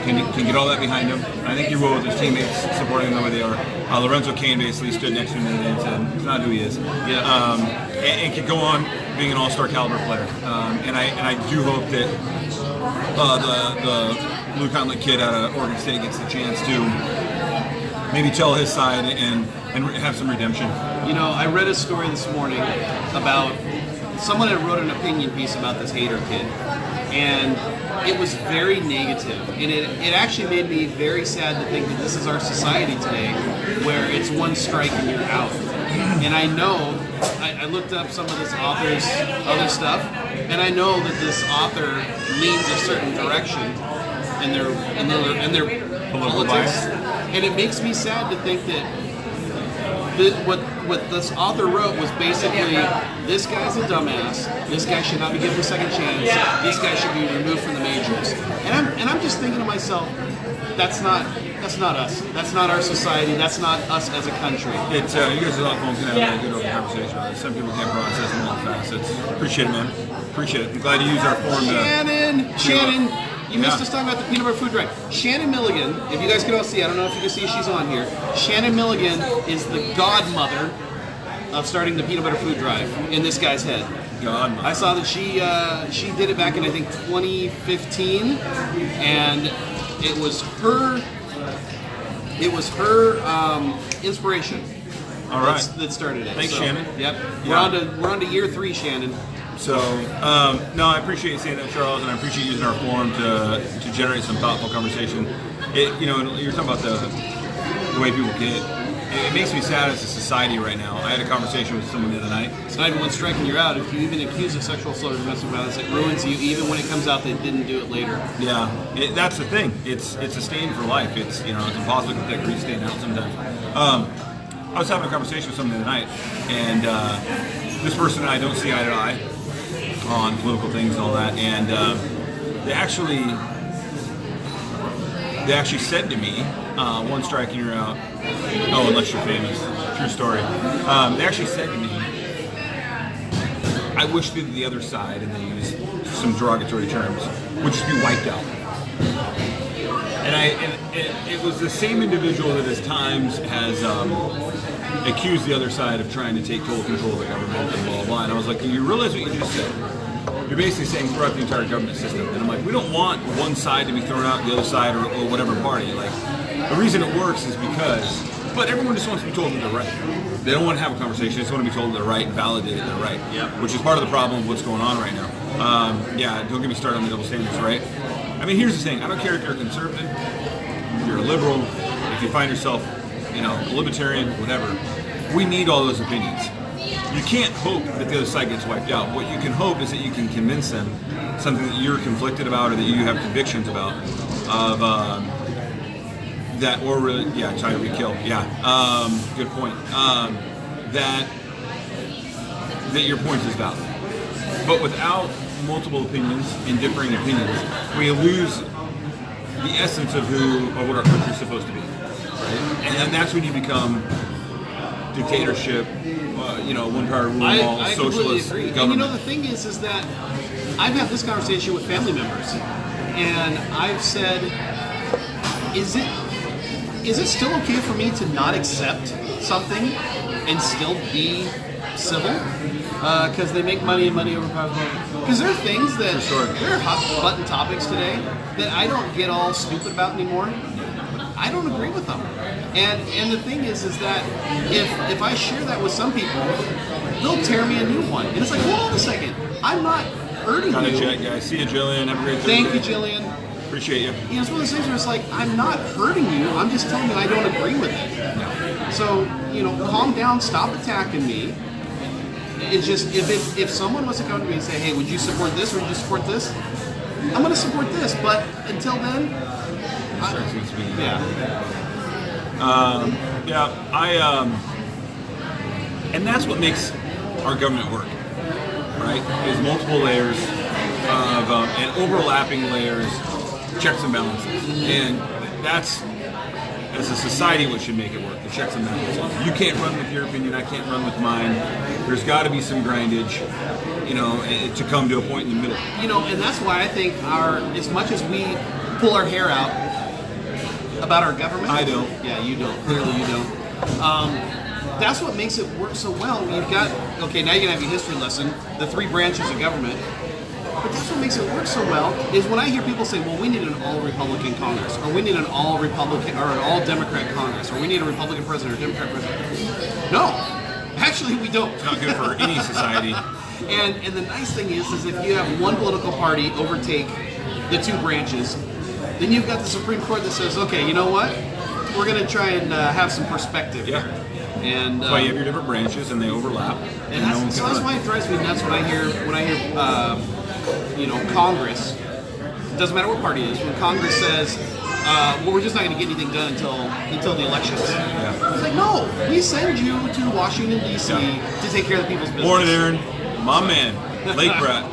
can get all that behind him. I think he will with his teammates supporting him the way they are. Lorenzo Kane basically stood next to him and said, "It's not who he is." Yeah. And could go on being an all-star caliber player. And I do hope that the Luke Huntley kid out of Oregon State gets the chance to maybe tell his side and have some redemption. I read a story this morning about someone had wrote an opinion piece about this Hater kid, and it was very negative, and it actually made me very sad to think that this is our society today, where it's one strike and you're out. And I know, I looked up some of this author's other stuff, and I know that this author leans a certain direction in their politics, and it makes me sad to think that what this author wrote was basically, this guy's a dumbass, this guy should not be given a second chance, this guy should be removed from the majors. And I'm just thinking to myself, that's not us. That's not our society. That's not us as a country. It's you guys are a lot of fun. Can have a good open conversation about it. Some people can't process it in all facets. Appreciate it, man. Appreciate it. I'm glad you used our forum. Shannon, you missed us talking about the peanut butter food drive. Shannon Milligan, if you guys can all see, I don't know if you can see, she's on here. Shannon Milligan is the godmother of starting the peanut butter food drive in this guy's head. Godmother. I saw that she did it back in, I think, 2015, and it was her inspiration. All right. That started it. Thanks, Shannon. Yep. Yeah. We're on to year 3, Shannon. So, no, I appreciate you saying that, Charles, and I appreciate using our forum to generate some thoughtful conversation. You're talking about the way people get. It makes me sad as a society right now. I had a conversation with someone the other night. It's not even one striking you out. If you even accuse of sexual assault or domestic violence, it ruins you even when it comes out they didn't do it later. Yeah, that's the thing. It's a stain for life. It's impossible to get that grease stain out sometimes. I was having a conversation with someone the other night, and this person and I don't see eye to eye on political things and all that, and they actually said to me, one strike and you're out. Oh, unless you're famous. True story. They actually said to me, I wish that the other side, and they used some derogatory terms, would just be wiped out. And it was the same individual that at times has accused the other side of trying to take total control of the government and blah, blah, blah. And I was like, you realize what you just said? You're basically saying throw out the entire government system. And I'm like, we don't want one side to be thrown out, the other side, or whatever party. Like, the reason it works is because, but everyone just wants to be told that they're right. They don't want to have a conversation, they just want to be told they're right and validated they're right. Yep. Which is part of the problem of what's going on right now. Don't get me started on the double standards, right? I mean, here's the thing. I don't care if you're a conservative, if you're a liberal, if you find yourself, a libertarian, whatever. We need all those opinions. You can't hope that the other side gets wiped out. What you can hope is that you can convince them something that you're conflicted about or that you have convictions about of that, or really, try to re-kill. Good point. That your point is valid. But without multiple opinions and differing opinions, we lose the essence of what our country is supposed to be, right? And that's when you become dictatorship, one power rule all, socialist government. And the thing is that I've had this conversation with family members, and I've said, is it still okay for me to not accept something and still be civil? Because they make money and money overpowers money. Because there are things that, there are hot button topics today that I don't get all stupid about anymore. I don't agree with them. And the thing is that if I share that with some people, they'll tear me a new one. And it's like, hold on a second. I'm not hurting you. I see you, Jillian. Have a great day. Thank you, Jillian. Appreciate you. It's one of those things where it's like, I'm not hurting you. I'm just telling you I don't agree with it. No. So, calm down. Stop attacking me. It's just, if someone was to come to me and say, hey, would you support this or would you support this? I'm going to support this. But until then, and that's what makes our government work, right? Is multiple layers of and overlapping layers, checks and balances, and that's, as a society, what should make it work, the checks and balances. You can't run with your opinion, I can't run with mine. There's got to be some grindage, to come to a point in the middle. And that's why I think as much as we pull our hair out about our government. I don't. Yeah, you don't. Clearly you don't. That's what makes it work so well. You've got, now you're going to have your history lesson, the 3 branches of government. But that's what makes it work so well, is when I hear people say, well, we need an all-Republican Congress, or we need an all-Republican, or an all-Democrat Congress, or we need a Republican president or a Democrat president. No. Actually, we don't. It's not good for any society. And the nice thing is if you have one political party overtake the two branches, then you've got the Supreme Court that says, okay, you know what? We're going to try and have some perspective Yeah. here. And That's why you have your different branches and they overlap. and no one that's, so can that's run. why it drives me nuts when I hear Congress. It doesn't matter what party it is. When Congress says, well, we're just not going to get anything done until the elections. Yeah. It's like, no, we send you to Washington D.C. to take care of the people's business. Morning, Aaron. My man, Lake Brat.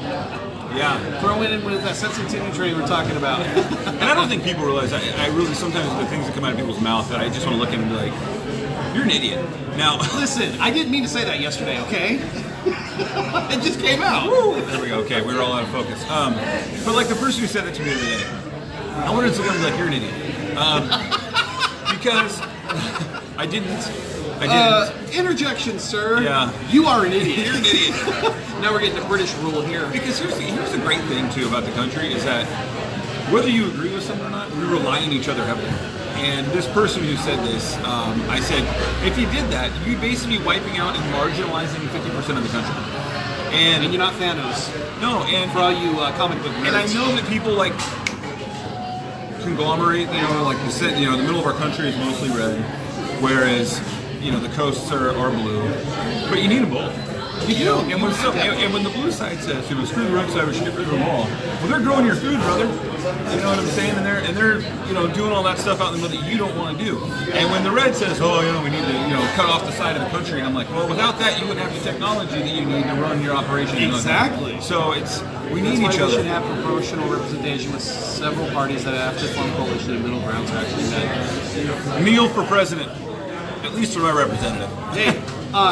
Yeah. Throw in with that sensitivity training we're talking about. And I don't think people realize, I really, sometimes the things that come out of people's mouth that I just want to look at and be like, you're an idiot. Now, Listen, I didn't mean to say that yesterday, okay? It just came out. there we go. Okay, we were all out of focus. But like the person who said it to me the other day, I wanted to be like, you're an idiot. Because I didn't. Interjection, sir. Yeah. You are an idiot. You're an idiot. Now we're getting the British rule here. Because here's the great thing too about the country is that whether you agree with someone or not, we rely on each other heavily. And this person who said this, I said, if you did that, you'd basically be wiping out and marginalizing 50% of the country. And you're not Thanos. No, and For all you comic book nerds. and I know that people like conglomerate, like you said, the middle of our country is mostly red, whereas, the coasts are blue. But you need them both. You do. And when the blue side says, screw the red side, we should get rid of them all. Well, they're growing your food, brother. You know what I'm saying? And they're doing all that stuff out in the middle that you don't want to do. And when the red says, we need to, cut off the side of the country, I'm like, well, without that, you wouldn't have the technology that you need to run your operation. Exactly. So we need That's each why we other. should have proportional representation with several parties that have to form coalition and middle grounds actually met. Kneel for president, at least for my representative. Hey,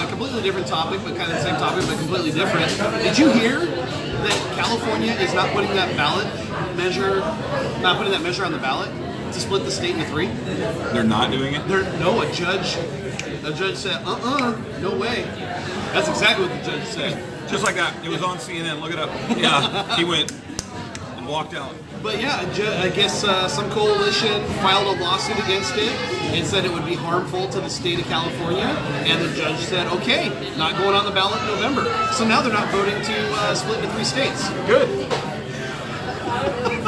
completely different topic, but kind of the same topic, but completely different. Did you hear that California is not putting that measure on the ballot to split the state into three? They're not doing it? A judge said, no way. That's exactly what the judge said. Just like that. It was on CNN. Look it up. Yeah, he went and walked out. But yeah, I guess some coalition filed a lawsuit against it and said it would be harmful to the state of California, and the judge said, okay, not going on the ballot in November. So now they're not voting to split into 3 states. Good.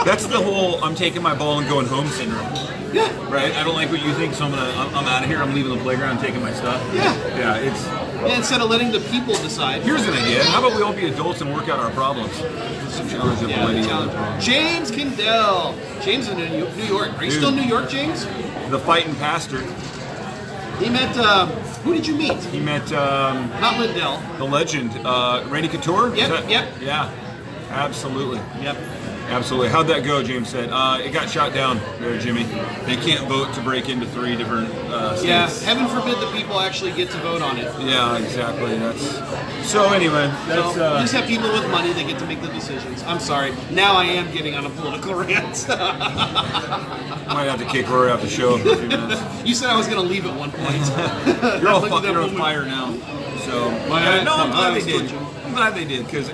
That's the whole I'm taking my ball and going home syndrome. Yeah. Right? I don't like what you think, so I'm out of here. I'm leaving the playground and taking my stuff. Yeah. Yeah, Yeah, instead of letting the people decide. here's an idea. How about we all be adults and work out our problems? It's a challenge of avoiding other problems. James Kindell. James in New York. Are you still in New York, James? The fighting pastor. He met, who did you meet? He met Not Lindell. the legend, Randy Couture. Is Yep, that- yep. Yeah, absolutely. Yep. Absolutely. How'd that go, James said? It got shot down there, Jimmy. They can't vote to break into 3 different states. Yeah, heaven forbid the people actually get to vote on it. Yeah, exactly. So anyway, that's So, you just have people with money that get to make the decisions. I'm sorry. Now I am getting on a political rant. might have to kick Rory off the show for a few minutes. You said I was going to leave at one point. You're all Look at that fucking on woman. fire now. So My- no, I'm glad my they did. switching. I'm glad they did because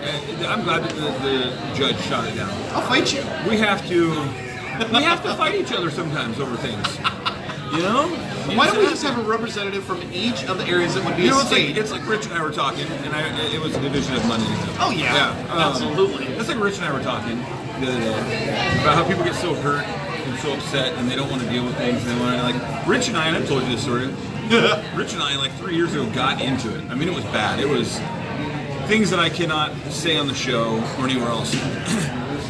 I'm glad that the judge shot it down. I'll fight you. We have to fight each other sometimes over things. You know? Why don't we just have a representative from each of the areas that would be You know, a state? it's like Rich and I were talking, and it was a division of money. Oh, yeah. Absolutely. It's like Rich and I were talking the other day about how people get so hurt and so upset, and they don't want to deal with things. And they want to, like, Rich and I've told you this story. Rich and I, like 3 years ago, got into it. I mean, it was bad. It was things that I cannot say on the show or anywhere else.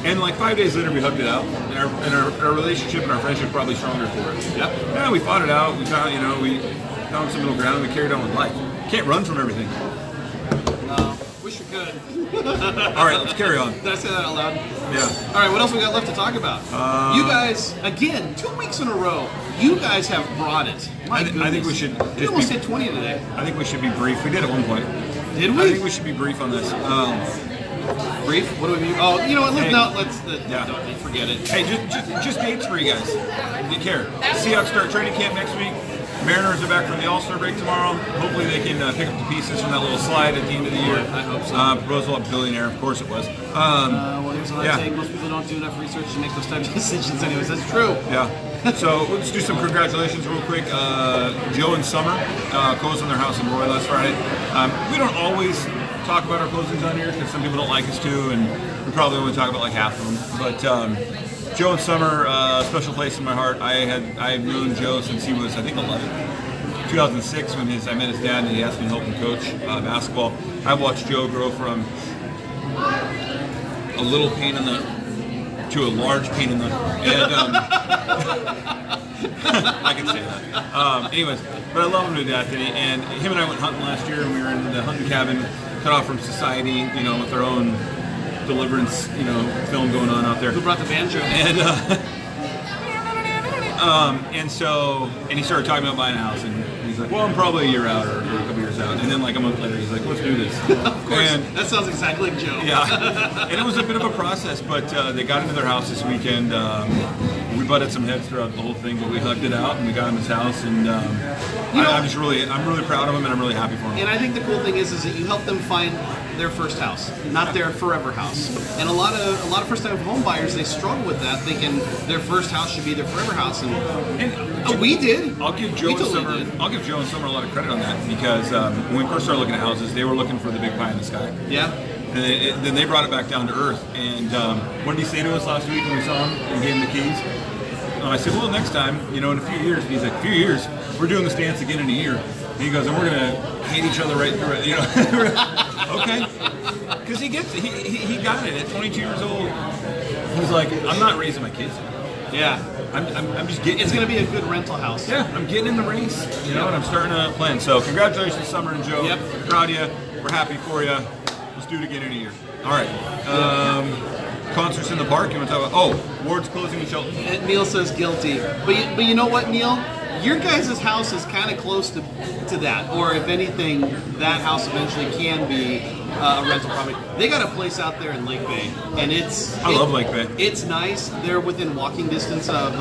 And like 5 days later, we hugged it out, and our relationship and our friendship probably stronger for it. Yep. Yeah, we fought it out. We found some middle ground. And we carried on with life. Can't run from everything. Wish we could. All right, let's carry on. Did I say that out loud? Yeah. All right, what else we got left to talk about? You guys, again, 2 weeks in a row, you guys have brought it. My I think goodness. we should We just almost be- hit 20 today. I think we should be brief. We did at one point. Did I we? think we should be brief on this. Brief? What do we mean? Oh, you know what? Hey. Let's Yeah. don't forget it. Hey, just dates for you guys. Take care. Seahawks start training camp next week. Mariners are back from the All-Star break tomorrow. Hopefully they can pick up the pieces from that little slide at the end of the year. I hope so. Proposal of billionaire, of course it was. Well, here's what Yeah. I take. Most people don't do enough research to make those types of decisions anyways. That's true. Yeah. So let's do some congratulations real quick. Joe and Summer closed on their house in Roy last Friday. We don't always talk about our closings on here because some people don't like us to, and we probably only talk about like half of them. But Joe and Summer, special place in my heart. I've known Joe since he was, I think, 11. 2006 when I met his dad and he asked me to help him coach basketball. I've watched Joe grow from a little pain in the to a large pain in the, and I can say that. Anyways, but I love him to death, and him and I went hunting last year, and we were in the hunting cabin, cut off from society, with their own deliverance, film going on out there. Who brought the banjo? And so he started talking about buying a house, and he's like, well, I'm probably a year out or a couple years out. And then like a month later, he's like, let's do this. Of course, that sounds exactly like Joe. Yeah, and it was a bit of a process, but they got into their house this weekend. We butted some heads throughout the whole thing, but we hugged it out, and we got him his house, and I'm really proud of him, and I'm really happy for him. And I think the cool thing is that you help them find their first house, not their forever house. And a lot of first-time home buyers, they struggle with that, thinking their first house should be their forever house. And we did. I'll give Joe and Summer a lot of credit on that because when we first started looking at houses, they were looking for the big pie in the sky. Yeah. And then they brought it back down to earth. And what did he say to us last week when we saw him and gave him the keys? I said, well, next time, in a few years. And he's like, a few years? We're doing this dance again in a year. And he goes, and we're going to hate each other right through it. Okay. Because he gets it. He got it at 22 years old. He's like, I'm not raising my kids. Yeah. I'm just getting. It's going to be a good rental house. Yeah, I'm getting in the race, and I'm starting to plan. So congratulations, Summer and Joe. Yep. Proud of you. We're happy for you. Let's do it again in a year. All right. Concerts in the park. You want to talk about? Oh, Ward's closing in Shelton. And Neil says guilty. But you know what, Neil? Your guys' house is kind of close to that. Or if anything, that house eventually can be a rental property. They got a place out there in Lake Bay, and I love Lake Bay. It's nice. They're within walking distance of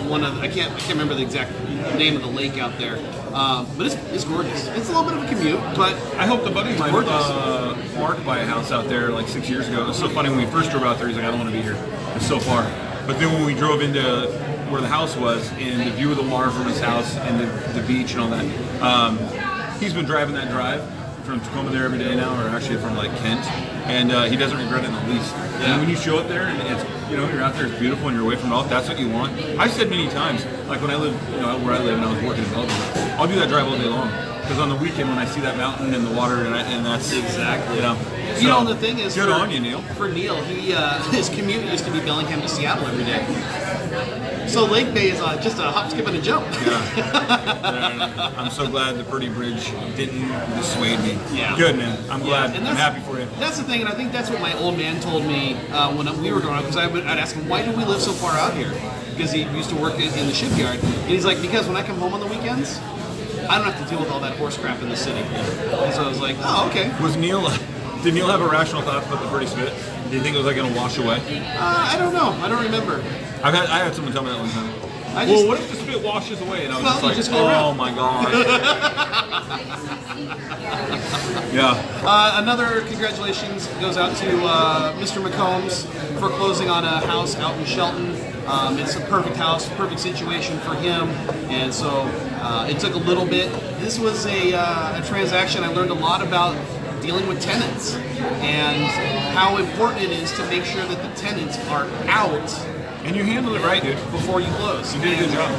one of I can't remember the exact name of the lake out there. But it's gorgeous. It's a little bit of a commute, but I hope the buddy of mine, Mark, buy a house out there like 6 years ago. It was so funny when we first drove out there. He's like, I don't want to be here. It's so far. But then when we drove into where the house was and the view of the water from his house and the beach and all that, he's been driving that drive from Tacoma there every day now, or actually from like Kent, and he doesn't regret it in the least. Yeah. And when you show up there and it's you're out there, it's beautiful, and you're away from it all. That's what you want. I've said many times, like when I live, where I live, and I was working in Belgium, I'll do that drive all day long because on the weekend when I see that mountain and the water, and that's exactly. So, the thing is, good on you, Neil. For Neil, his commute used to be Bellingham to Seattle every day. So Lake Bay is just a hop, skip, and a jump. Yeah. I'm so glad the Purdy Bridge didn't dissuade me. Yeah. Good, man. I'm glad. And I'm happy for you. That's the thing, and I think that's what my old man told me when we were growing up, because I'd ask him, why do we live so far out here? Because he used to work in the shipyard. And he's like, because when I come home on the weekends, I don't have to deal with all that horse crap in the city. And so I was like, oh, okay. Did Neil have a rational thought about the Purdy spit? Did you think it was like going to wash away? I don't know. I don't remember. I had someone tell me that one time. What if the spit washes away? And I was just like, oh my god. Yeah. Another congratulations goes out to Mr. McCombs for closing on a house out in Shelton. It's a perfect house, perfect situation for him, and so it took a little bit. This was a transaction I learned a lot about dealing with tenants and how important it is to make sure that the tenants are out. And you handled it right, dude. Before you close. You did a good job.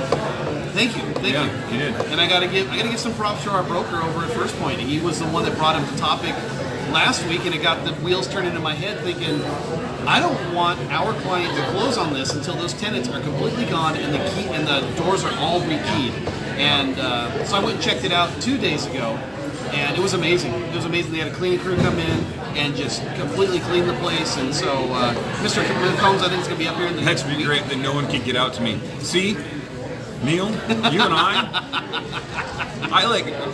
Thank you. Thank you. You did. And I gotta give some props to our broker over at First Point. He was the one that brought him the topic last week, and it got the wheels turning in my head thinking, I don't want our client to close on this until those tenants are completely gone and the doors are all rekeyed. And so I went and checked it out 2 days ago, and it was amazing. It was amazing. They had a cleaning crew come in and just completely clean the place. And so Mr. Combs, I think, is going to be up here in the next week. It'd be great that no one can get out to me. See, Neil, you and I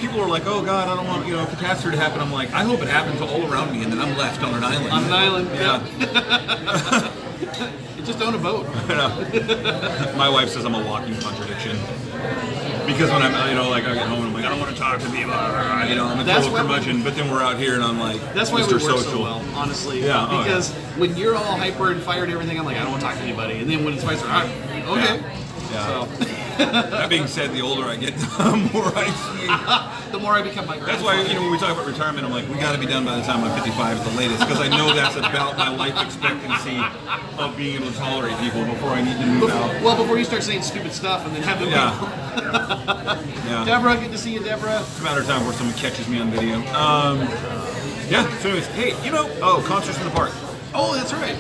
people are like, oh God, I don't want catastrophe to happen. I'm like, I hope it happens all around me, and then I'm left on an island. On an island, yeah. You just own a boat. My wife says I'm a walking contradiction. Because when I'm, I get home and I'm like, I don't want to talk to people, I'm a total curmudgeon, but then we're out here and I'm like, that's why Mr. we work Social. so well, honestly. Yeah. Because when you're all hyper and fired and everything, I'm like, I don't want to talk to anybody. And then when it's vice versa, okay. Yeah. So. That being said, the older I get, the more I see. The more I become my That's grandfather. why, when we talk about retirement, I'm like, we got to be done by the time I'm 55 at the latest, because I know that's about my life expectancy of being able to tolerate people before I need to move out. Well, before you start saying stupid stuff and then have them Yeah. Deborah, good to see you, Deborah. It's a matter of time before someone catches me on video. Yeah, so anyways, hey, concerts in the park. Oh, that's right.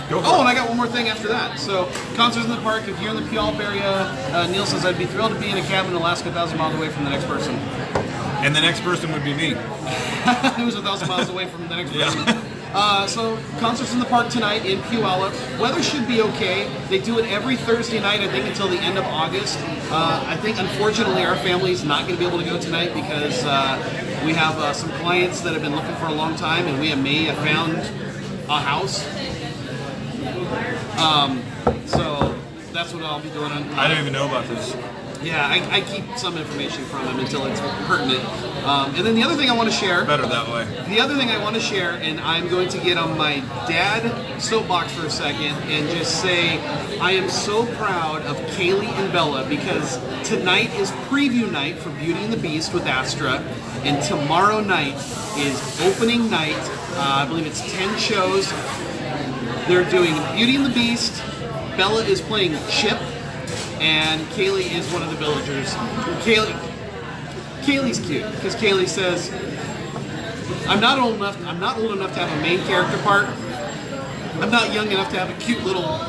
Go for Oh, it. and I got one more thing after that. So, concerts in the park. If you're in the Puyallup area, Neil says, I'd be thrilled to be in a cabin in Alaska 1,000 miles away from the next person. And the next person would be me. Who's 1,000 miles away from the next person. So, concerts in the park tonight in Puyallup. Weather should be okay. They do it every Thursday night, I think, until the end of August. I think, unfortunately, our family's not going to be able to go tonight because we have some clients that have been looking for a long time, and we may have found a house. So that's what I'll be doing. I don't even know about this. Yeah, I keep some information from him until it's pertinent. And then the other thing I want to share. Better that way. The other thing I want to share, and I'm going to get on my dad soapbox for a second and just say I am so proud of Kaylee and Bella because tonight is preview night for Beauty and the Beast with Astra, and tomorrow night is opening night. I believe it's 10 shows. They're doing Beauty and the Beast. Bella is playing Chip, and Kaylee is one of the villagers. Kaylee's cute because Kaylee says, "I'm not old enough to have a main character part. I'm not young enough to have a cute little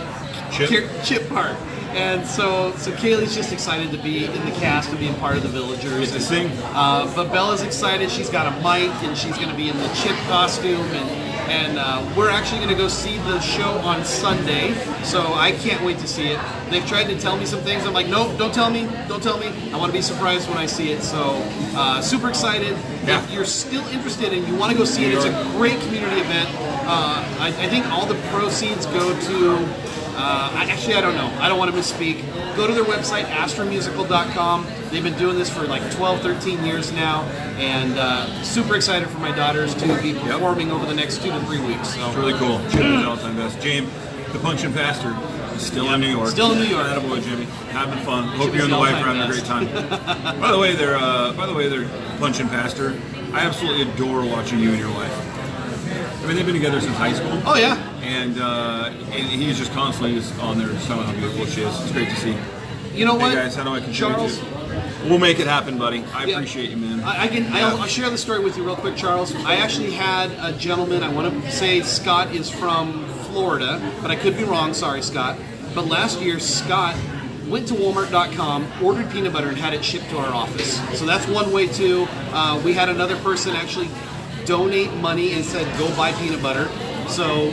Chip part." And so Kaylee's just excited to be in the cast and being part of the villagers. Get to sing. But Bella's excited. She's got a mic and she's going to be in the Chip costume and we're actually going to go see the show on Sunday, so I can't wait to see it. They've tried to tell me some things. I'm like, nope, don't tell me. I want to be surprised when I see it. So super excited. Yeah. If you're still interested and you want to go see it, it's a great community event. I think all the proceeds go to... I don't know. I don't want to misspeak. Go to their website, astromusical.com. They've been doing this for like 12, 13 years now, and super excited for my daughters to be performing over the next 2 to 3 weeks. So. It's really cool. Jimmy's all-time best. James, the Punchin' Pastor, is still in New York. Still in New York. Attaboy, Jimmy. Having fun. Hope Jimmy's you and the wife are all-time having a great best. time. By the way, they're Punchin' Pastor. I absolutely adore watching you and your wife. I mean, they've been together since high school. Oh, yeah. And he's just constantly just on there just telling how beautiful she is. It's great to see. You know what? Hey guys, how do I contribute? Charles? We'll make it happen, buddy. I appreciate you, man. I'll share the story with you real quick, Charles. I actually had a gentleman, I want to say Scott is from Florida, but I could be wrong. Sorry, Scott. But last year, Scott went to Walmart.com, ordered peanut butter, and had it shipped to our office. So that's one way too. We had another person actually donate money and said, go buy peanut butter. So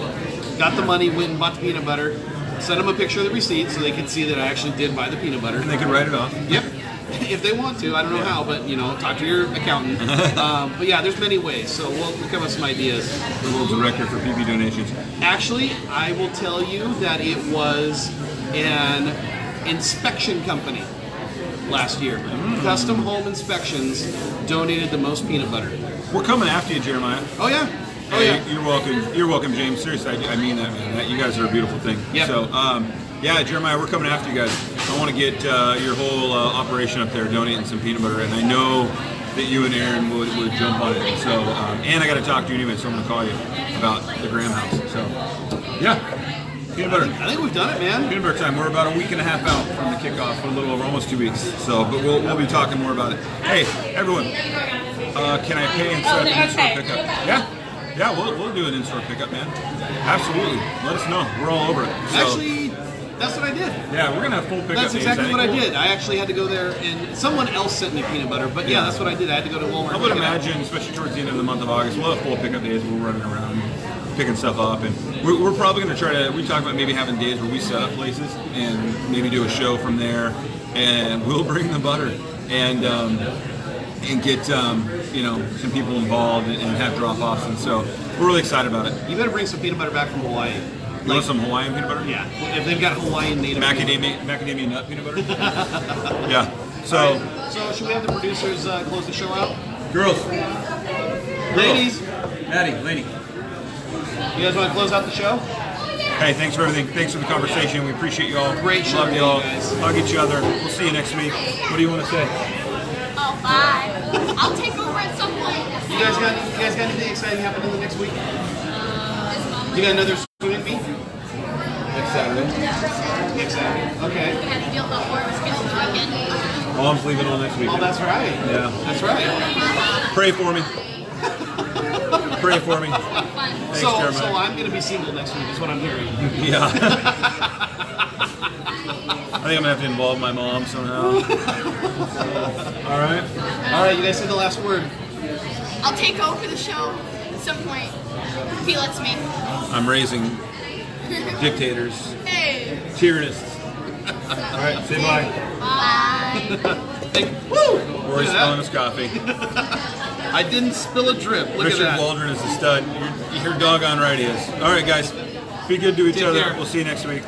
got the money, went and bought the peanut butter, sent them a picture of the receipt so they could see that I actually did buy the peanut butter. And they can write it off. Yep. If they want to, I don't know how, but talk to your accountant. But yeah, there's many ways, so we'll come up with some ideas. The world's a record for PP donations. Actually, I will tell you that it was an inspection company last year. Custom Home Inspections donated the most peanut butter. We're coming after you, Jeremiah. Oh yeah. Oh Hey, yeah. You're welcome. You're welcome, James. Seriously, I mean that, man. You guys are a beautiful thing. Yeah. So, yeah, Jeremiah, we're coming after you guys. I want to get your whole operation up there, donating some peanut butter, and I know that you and Aaron would jump on it. So, and I got to talk to you anyway, so I'm going to call you about the Graham House. So, yeah, peanut butter. I think we've done it, man. Peanut butter time. We're about a week and a half out from the kickoff, a little over, almost 2 weeks. So, but we'll be talking more about it. Hey, everyone, can I pay instead of in-store pickup? Yeah. Yeah, we'll do an in-store pickup, man. Absolutely. Let us know. We're all over it. So, Actually, that's what I did. yeah, we're gonna have full pickup. That's exactly days. what I Cool. did. I actually had to go there, and someone else sent me peanut butter. But yeah, that's what I did. I had to go to Walmart. I would imagine, especially towards the end of the month of August, we'll have full pickup days. We're running around picking stuff up, and we're probably going to try to. We talked about maybe having days where we set up places and maybe do a show from there, and we'll bring the butter and get some people involved and have drop-offs, and so we're really excited about it. You better bring some peanut butter back from Hawaii. You want some Hawaiian peanut butter? Yeah, if they've got Hawaiian native Macadamia nut peanut butter? Yeah. So, All right, so should we have the producers close the show out? girls. Ladies, Maddie, Lainey. you guys want to close out the show? Hey, thanks for everything. Thanks for the conversation. We appreciate you all. Great show, Love you all. guys. Hug each other. We'll see you next week. What do you want to say? Oh, bye. I'll take over at some point. You guys got anything exciting happening the next week? You got another swimming meet? Next Saturday. Next Saturday. Okay. Mom's leaving on next week. Oh, that's right. Yeah. That's right. Pray for me. Pray for me. Thanks, So Jeremiah. I'm going to be single next week, is what I'm hearing. Yeah. I think I'm going to have to involve my mom somehow. All right. All right, you guys say the last word. I'll take over the show at some point if he lets me. I'm raising dictators, Hey. tyrannists. All right, say bye. Bye. Woo! Rory's Look at spilling his coffee. I didn't spill a drip. Look Richard at that. Waldron is a stud. You're doggone right he is. All right, guys. Be good to each Take other. care. We'll see you next week.